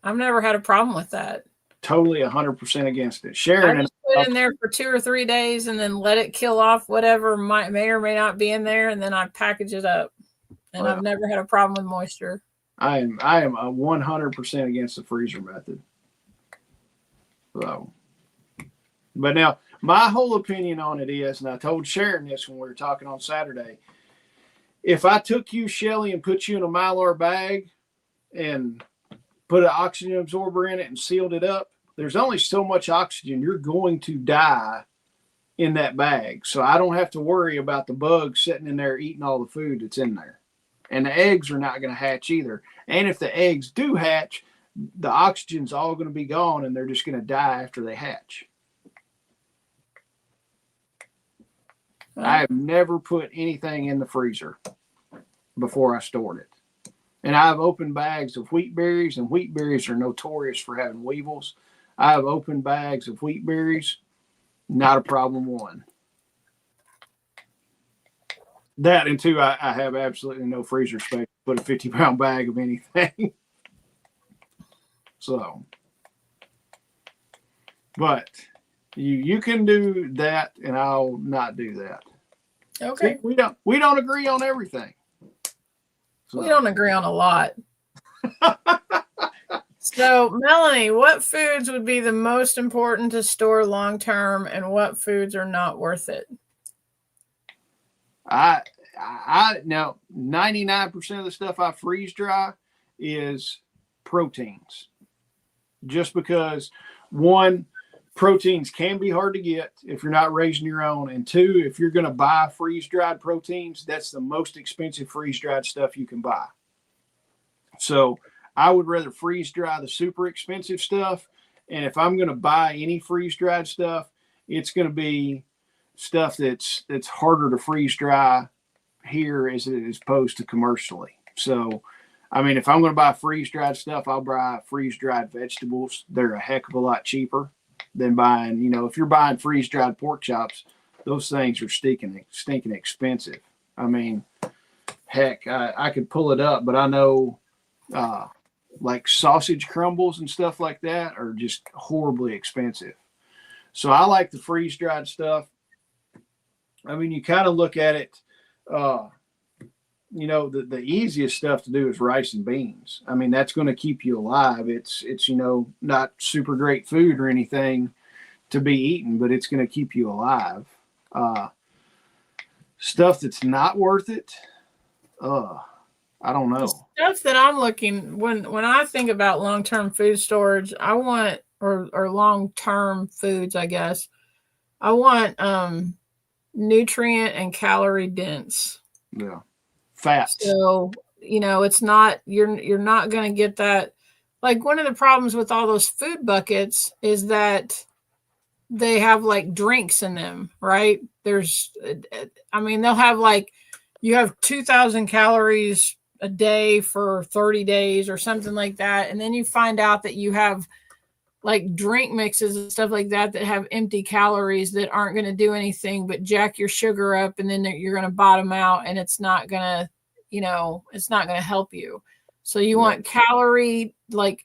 I've never had a problem with that. Totally 100% against it. Sharon, I just put it in there for 2 or 3 days and then let it kill off whatever may or may not be in there, and then I package it up. And I've never had a problem with moisture. I am 100% against the freezer method. So, but now my whole opinion on it is, and I told Sharon this when we were talking on Saturday, if I took you, Shelly, and put you in a Mylar bag and put an oxygen absorber in it and sealed it up, there's only so much oxygen you're going to die in that bag. So I don't have to worry about the bugs sitting in there eating all the food that's in there. And the eggs are not going to hatch either. And if the eggs do hatch, the oxygen's all going to be gone and they're just going to die after they hatch. I have never put anything in the freezer before I stored it. And I have opened bags of wheat berries, and wheat berries are notorious for having weevils. I have opened bags of wheat berries, not a problem one. That, and two, I have absolutely no freezer space to put a 50-pound bag of anything. So, but you can do that, and I'll not do that. Okay. See, we don't agree on everything. So. We don't agree on a lot. So, Melanie, what foods would be the most important to store long term, and what foods are not worth it? I now 99% of the stuff I freeze dry is proteins. Just because, one, proteins can be hard to get if you're not raising your own, and two, if you're going to buy freeze dried proteins, that's the most expensive freeze dried stuff you can buy. So I would rather freeze dry the super expensive stuff, and if I'm going to buy any freeze dried stuff, it's going to be stuff that's harder to freeze dry here as opposed to commercially. So, I mean, if I'm going to buy freeze dried stuff, I'll buy freeze dried vegetables. They're a heck of a lot cheaper than buying, if you're buying freeze dried pork chops, those things are stinking expensive. I mean, heck, I could pull it up, but I know like sausage crumbles and stuff like that are just horribly expensive. So I like the freeze dried stuff. I mean, you kind of look at it, the easiest stuff to do is rice and beans. I mean, that's going to keep you alive. It's not super great food or anything to be eaten, but it's going to keep you alive. Stuff that's not worth it, I don't know. The stuff that I'm looking, when I think about long-term food storage, I want, or long-term foods, I guess, I want nutrient and calorie dense. Yeah. Fats. So, it's not, you're not going to get that. Like, one of the problems with all those food buckets is that they have like drinks in them, right? They'll have like, you have 2,000 calories a day for 30 days or something like that. And then you find out that you have like drink mixes and stuff like that have empty calories that aren't going to do anything but jack your sugar up, and then you're going to bottom out, and it's not going to, it's not going to help you. So you want calorie, like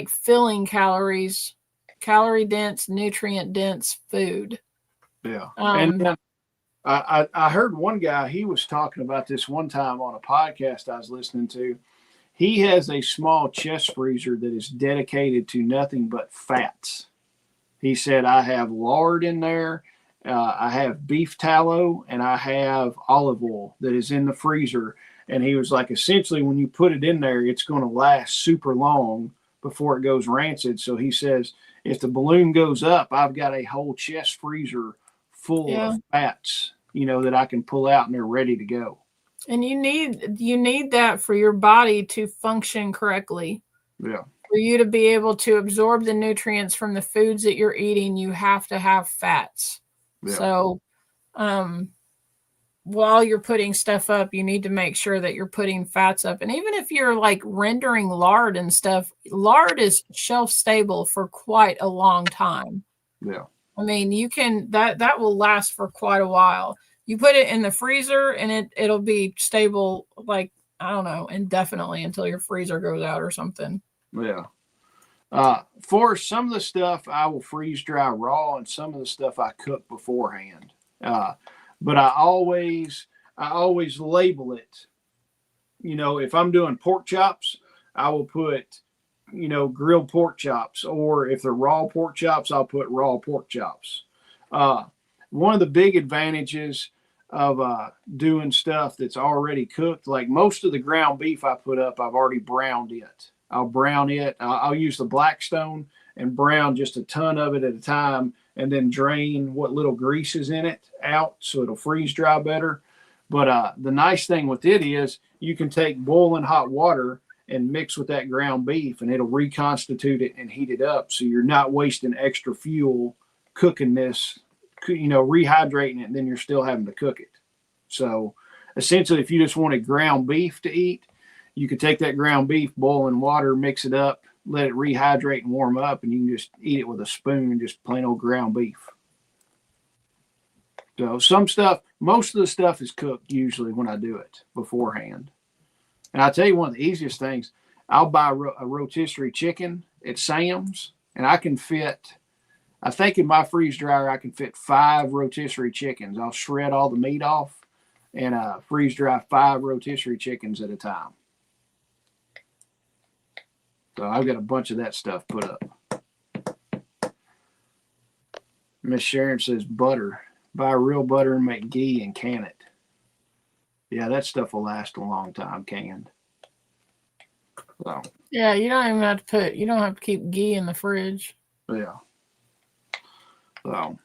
filling calories, calorie dense, nutrient dense food. Yeah. And then I heard one guy, he was talking about this one time on a podcast I was listening to. He has a small chest freezer that is dedicated to nothing but fats. He said, I have lard in there, I have beef tallow, and I have olive oil that is in the freezer. And he was like, essentially, when you put it in there, it's going to last super long before it goes rancid. So he says, if the balloon goes up, I've got a whole chest freezer full of fats, that I can pull out and they're ready to go. And you need that for your body to function correctly. Yeah. For you to be able to absorb the nutrients from the foods that you're eating, you have to have fats. Yeah. So, while you're putting stuff up, you need to make sure that you're putting fats up. And even if you're like rendering lard and stuff, lard is shelf stable for quite a long time. Yeah. I mean, you can, that will last for quite a while. You put it in the freezer and it'll be stable, like, I don't know, indefinitely until your freezer goes out or something. Yeah. For some of the stuff, I will freeze dry raw, and some of the stuff I cook beforehand. But I always label it. If I'm doing pork chops, I will put, grilled pork chops, or if they're raw pork chops, I'll put raw pork chops. One of the big advantages of doing stuff that's already cooked, like most of the ground beef I put up, I've already browned it. I'll brown it. I'll use the Blackstone and brown just a ton of it at a time, and then drain what little grease is in it out so it'll freeze dry better. But the nice thing with it is you can take boiling hot water and mix with that ground beef, and it'll reconstitute it and heat it up. So you're not wasting extra fuel cooking this, rehydrating it, and then you're still having to cook it. So essentially, if you just wanted ground beef to eat, you could take that ground beef, boil in water, mix it up, let it rehydrate and warm up, and you can just eat it with a spoon, just plain old ground beef. So most of the stuff is cooked usually when I do it beforehand. And I'll tell you one of the easiest things, I'll buy a rotisserie chicken at Sam's, and I can fit, I think in my freeze dryer, I can fit 5 rotisserie chickens. I'll shred all the meat off and freeze dry 5 rotisserie chickens at a time. So I've got a bunch of that stuff put up. Miss Sharon says butter. Buy real butter and make ghee and can it. Yeah, that stuff will last a long time canned. So Yeah, you don't have to keep ghee in the fridge. yeah. So,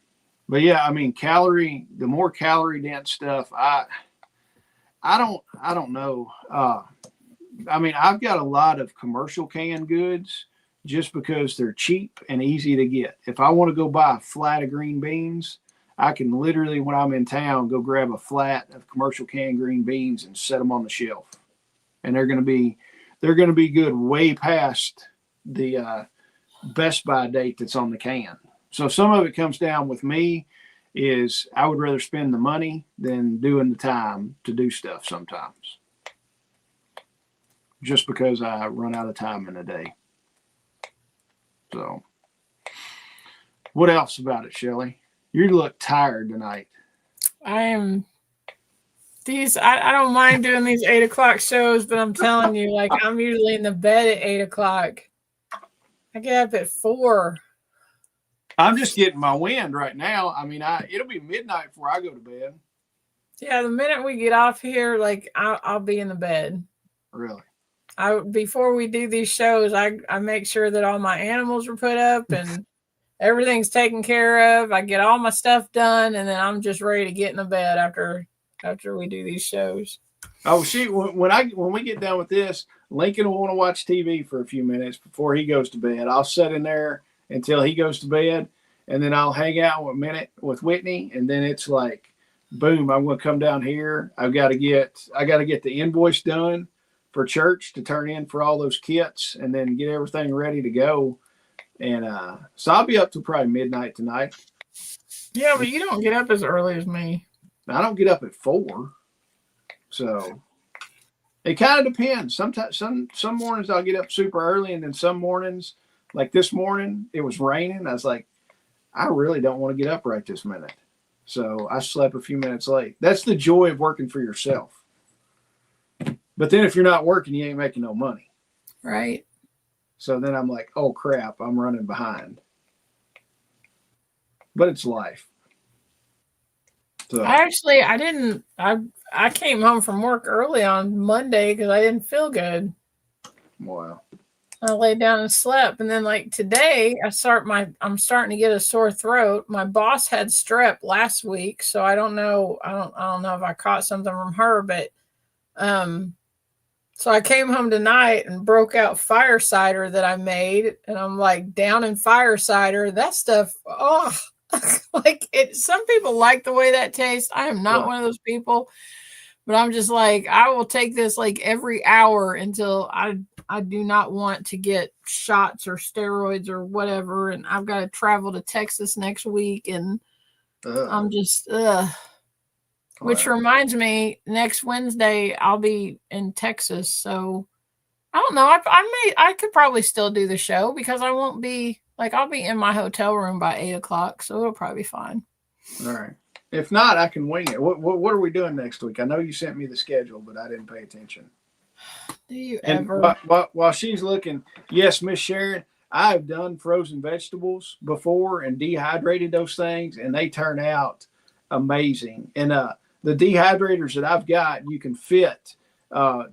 but yeah, I mean, the more calorie dense stuff, I don't know. I mean, I've got a lot of commercial canned goods just because they're cheap and easy to get. If I want to go buy a flat of green beans, I can literally, when I'm in town, go grab a flat of commercial canned green beans and set them on the shelf. And they're going to be good way past the best by date that's on the can. So some of it comes down with me is I would rather spend the money than doing the time to do stuff sometimes. Just because I run out of time in a day. So what else about it, Shelley? You look tired tonight. I am. I don't mind doing these 8 o'clock shows, but I'm telling you, like, I'm usually in the bed at 8 o'clock. I get up at 4. I'm just getting my wind right now. I mean, it'll be midnight before I go to bed. Yeah, the minute we get off here, like, I'll be in the bed. Really? Before we do these shows, I make sure that all my animals are put up and everything's taken care of. I get all my stuff done, and then I'm just ready to get in the bed after we do these shows. Oh, shoot. When we get done with this, Lincoln will want to watch TV for a few minutes before he goes to bed. I'll sit in there until he goes to bed, and then I'll hang out a minute with Whitney, and then it's like, boom, I'm going to come down here. I got to get the invoice done for church to turn in for all those kits, and then get everything ready to go. And so I'll be up till probably midnight tonight. Yeah, but you don't get up as early as me. I don't get up at 4. So it kind of depends. Sometimes some mornings I'll get up super early, and then some mornings, like this morning, it was raining. I was like, I really don't want to get up right this minute. So I slept a few minutes late. That's the joy of working for yourself. But then if you're not working, you ain't making no money. Right. So then I'm like, oh crap, I'm running behind. But it's life. So I came home from work early on Monday because I didn't feel good. Wow. I laid down and slept, and then like today I'm starting to get a sore throat. My boss had strep last week, so I don't know if I caught something from her, but so I came home tonight and broke out fire cider that I made, and I'm like down in fire cider. That stuff, oh, like it. Some people like the way that tastes. I am not one of those people, but I'm just like, I will take this like every hour until I do not want to get shots or steroids or whatever. And I've got to travel to Texas next week, and I'm just Which reminds me, next Wednesday I'll be in Texas, so I don't know. I could probably still do the show because I won't be I'll be in my hotel room by 8 o'clock, so it'll probably be fine. All right. If not, I can wing it. What are we doing next week? I know you sent me the schedule, but I didn't pay attention. Do you ever? And while she's looking, yes, Miss Sharon, I've done frozen vegetables before and dehydrated those things, and they turn out amazing. And the dehydrators that I've got, you can fit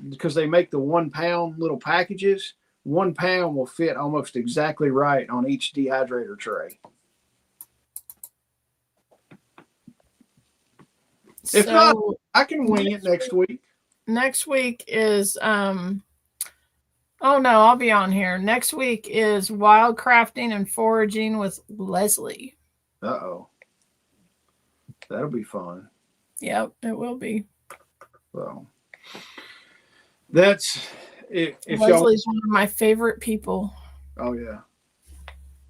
because they make the 1 pound little packages. 1 pound will fit almost exactly right on each dehydrator tray. If not, So I can wing it next week. next week is oh no, I'll be on here. Next week is wildcrafting and foraging with Leslie. Uh-oh. That'll be fun. Yep, it will be. So that's if Leslie's one of my favorite people. Oh yeah.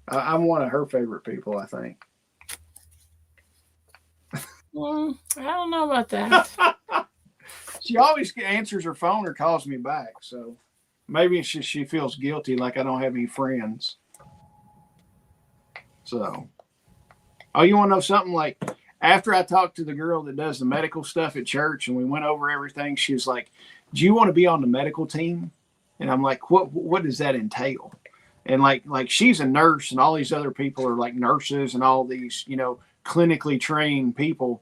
I'm one of her favorite people, I think. I don't know about that. She always answers her phone or calls me back, so maybe she feels guilty, like I don't have any friends. So, oh, you want to know something? Like, after I talked to the girl that does the medical stuff at church, and we went over everything, she was like, "Do you want to be on the medical team?" And I'm like, "What does that entail?" And like she's a nurse, and all these other people are like nurses, and all these clinically trained people.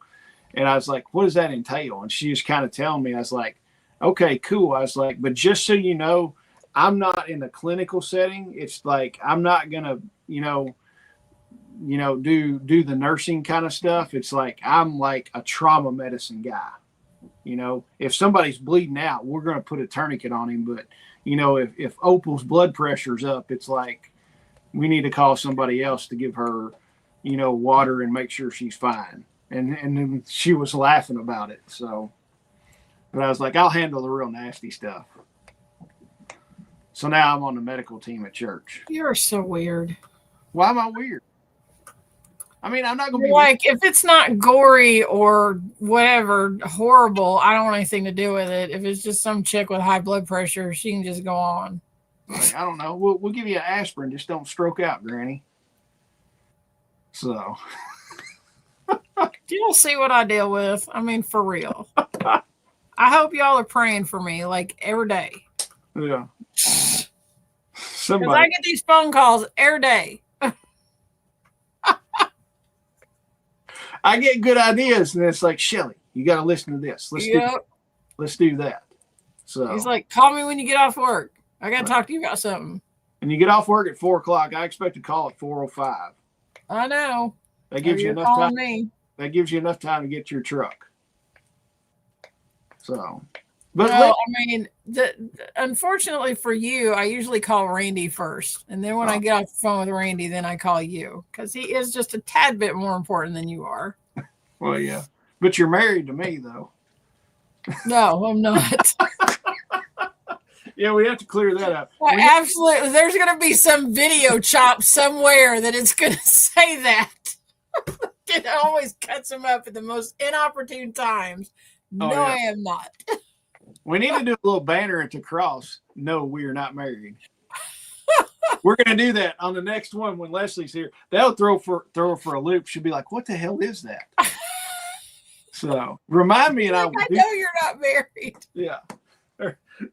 And I was like, "What does that entail?" And she was kind of telling me. I was like, "Okay, cool." I was like, "But just so you know, I'm not in a clinical setting. It's like I'm not gonna, do the nursing kind of stuff. It's like I'm like a trauma medicine guy. If somebody's bleeding out, we're gonna put a tourniquet on him. But if Opal's blood pressure's up, it's like we need to call somebody else to give her, water and make sure she's fine." And then she was laughing about it. So, but I was like, I'll handle the real nasty stuff. So now I'm on the medical team at church. You're so weird. Why am I weird? I mean, I'm not going to be like, if it's not gory or whatever horrible, I don't want anything to do with it. If it's just some chick with high blood pressure, she can just go on. Like, I don't know. We'll give you an aspirin. Just don't stroke out, Granny. So. You'll see what I deal with. I mean, for real. I hope y'all are praying for me like every day. Yeah. Because Somebody. I get these phone calls every day. I get good ideas, and it's like, Shelly, you got to listen to this. Let's do that. So he's like, call me when you get off work. I got to talk to you about something. And you get off work at 4:00. I expect a call at 4:05. I know. That gives you enough time. Me. That gives you enough time to get your truck. So, but I mean, unfortunately for you, I usually call Randy first, and then when I get off the phone with Randy, then I call you because he is just a tad bit more important than you are. Well, yeah, but you're married to me, though. No, I'm not. Yeah, we have to clear that up. Well, absolutely. There's going to be some video chop somewhere that it's going to say that. It always cuts them up at the most inopportune times. No, yeah. I am not. We need to do a little banner at the cross. No, we are not married. We're going to do that on the next one when Leslie's here. They'll throw her for a loop. She'll be like, "What the hell is that?" So remind me, and I know you're not married. Yeah.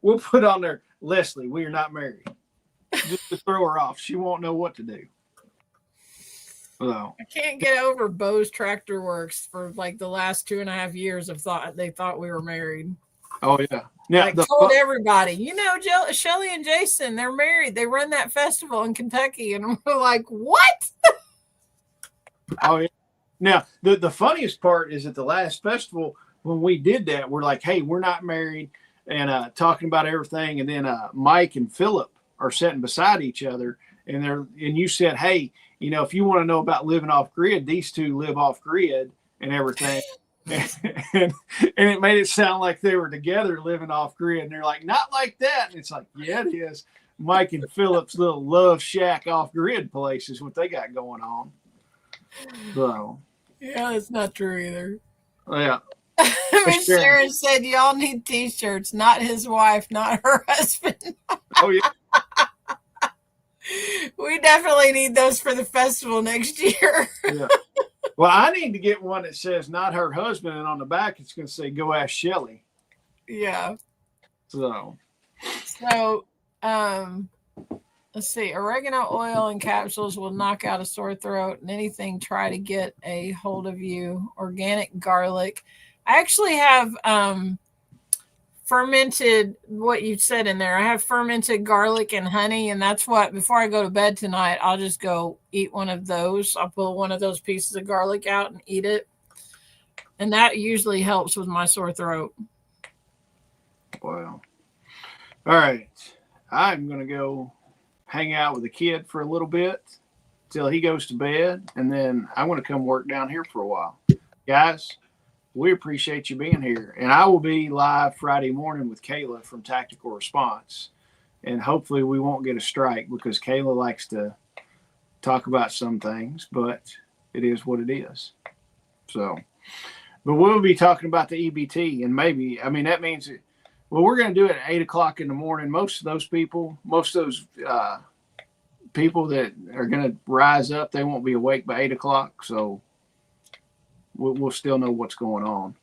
We'll put on there, Leslie, we are not married. Just to throw her off. She won't know what to do. So. I can't get over Bo's Tractor Works for like the last 2.5 years they thought we were married. Oh yeah. Yeah. Told everybody, Shelly and Jason, they're married. They run that festival in Kentucky. And we're like, what? Oh yeah. Now the funniest part is at the last festival when we did that, we're like, hey, we're not married. And talking about everything, and then Mike and Philip are sitting beside each other, and you said, "Hey, if you want to know about living off grid, these two live off grid and everything," and it made it sound like they were together living off grid. And they're like, "Not like that." And it's like, "Yeah, it is." Mike and Philip's little love shack off grid place is what they got going on. So, yeah, that's not true either. Yeah. I mean, Sharon said y'all need t-shirts, not his wife, not her husband. Oh, yeah. We definitely need those for the festival next year. Yeah. Well, I need to get one that says not her husband, and on the back it's going to say, "Go ask Shelly." Yeah. So, let's see. Oregano oil and capsules will knock out a sore throat and anything. Try to get a hold of you. Organic garlic. I actually have fermented what you said in there. I have fermented garlic and honey, and that's what, before I go to bed tonight, I'll just go eat one of those. I'll pull one of those pieces of garlic out and eat it. And that usually helps with my sore throat. Wow. All right. I'm going to go hang out with the kid for a little bit till he goes to bed. And then I want to come work down here for a while. Guys, we appreciate you being here. And I will be live Friday morning with Kayla from Tactical Response. And hopefully we won't get a strike because Kayla likes to talk about some things, but it is what it is. So, but we'll be talking about the EBT, and maybe, I mean, that means, we're going to do it at 8 o'clock in the morning. Most of those people that are going to rise up, they won't be awake by 8 o'clock. So we'll still know what's going on.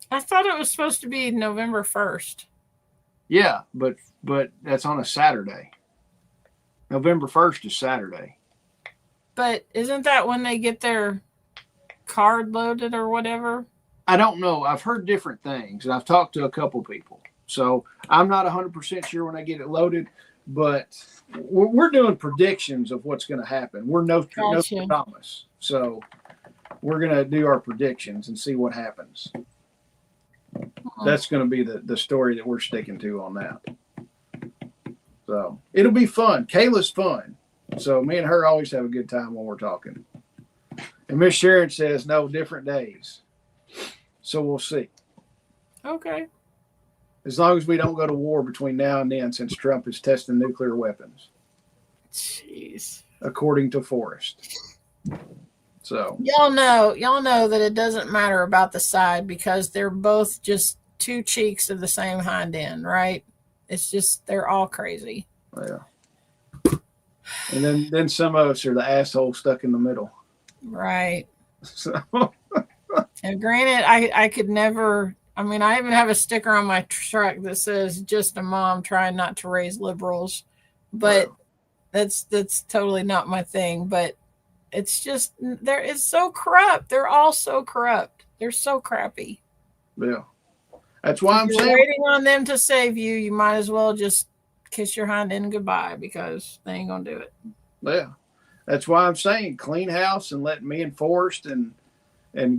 I thought it was supposed to be November 1st. Yeah, but that's on a Saturday. November 1st is Saturday. But isn't that when they get their card loaded or whatever? I don't know. I've heard different things, and I've talked to a couple people. So I'm not 100% sure when I get it loaded, but we're doing predictions of what's going to happen. We're no promise. So we're going to do our predictions and see what happens. That's going to be the story that we're sticking to on that. So it'll be fun. Kayla's fun. So me and her always have a good time when we're talking. And Miss Sharon says, no, different days. So we'll see. Okay. As long as we don't go to war between now and then, since Trump is testing nuclear weapons. Jeez. According to Forrest. So y'all know that it doesn't matter about the side because they're both just two cheeks of the same hind end, right? It's just they're all crazy. Yeah. And then some of us are the asshole stuck in the middle. Right. So and granted, I could never. I mean, I even have a sticker on my truck that says "Just a mom trying not to raise liberals," but that's totally not my thing. But it's just it's so corrupt. They're all so corrupt. They're so crappy. Yeah, that's why I'm saying waiting on them to save you. You might as well just kiss your hind end goodbye because they ain't gonna do it. Yeah, that's why I'm saying clean house and let me and Forrest and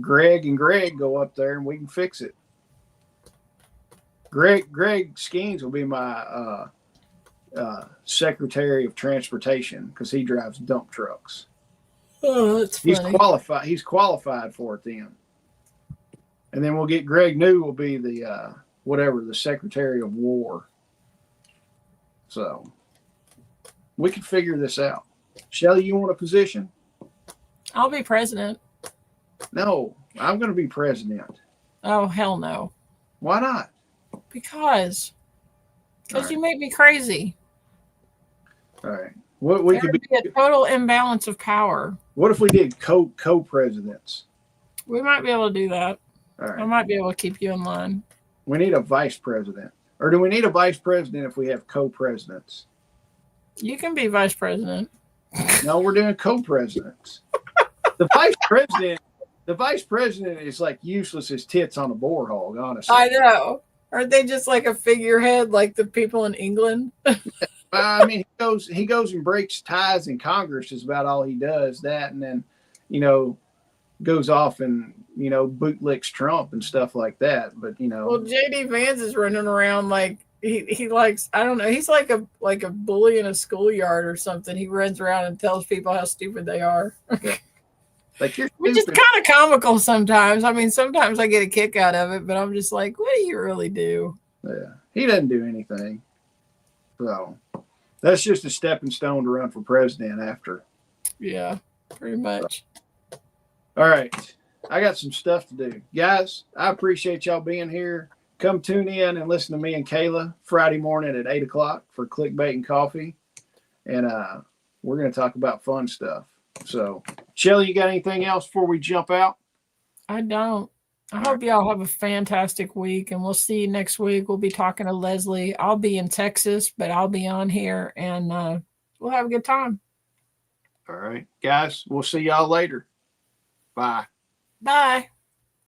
Greg go up there and we can fix it. Greg Skeens will be my Secretary of Transportation because he drives dump trucks. Oh, that's funny. He's qualified for it then. And then we'll get Greg New will be the the Secretary of War. So we can figure this out. Shelly, you want a position? I'll be president. No, I'm going to be president. Oh, hell no. Why not? Because right. You make me crazy. All right. What we could be a total imbalance of power. What if we did co-presidents? We might be able to do that. All right. I might be able to keep you in line. We need a vice president. Or do we need a vice president if we have co-presidents? You can be vice president. No, we're doing co-presidents. The vice president is like useless as tits on a boar hog, honestly. I know. Aren't they just like a figurehead like the people in England? I mean, he goes and breaks ties in Congress is about all he does. That and then, goes off and, bootlicks Trump and stuff like that. But, Well, J.D. Vance is running around like he likes, I don't know, he's like a bully in a schoolyard or something. He runs around and tells people how stupid they are. Yeah. Like you're Which is kind of comical sometimes. I mean, sometimes I get a kick out of it, but I'm just like, what do you really do? Yeah, he doesn't do anything. So that's just a stepping stone to run for president after. Yeah, pretty much. All right. I got some stuff to do. Guys, I appreciate y'all being here. Come tune in and listen to me and Kayla Friday morning at 8 o'clock for Clickbait and Coffee. And we're going to talk about fun stuff. So, Shelly, you got anything else before we jump out? I don't. I hope y'all have a fantastic week, and we'll see you next week. We'll be talking to Leslie. I'll be in Texas, but I'll be on here, and we'll have a good time. All right. Guys, we'll see y'all later. Bye. Bye.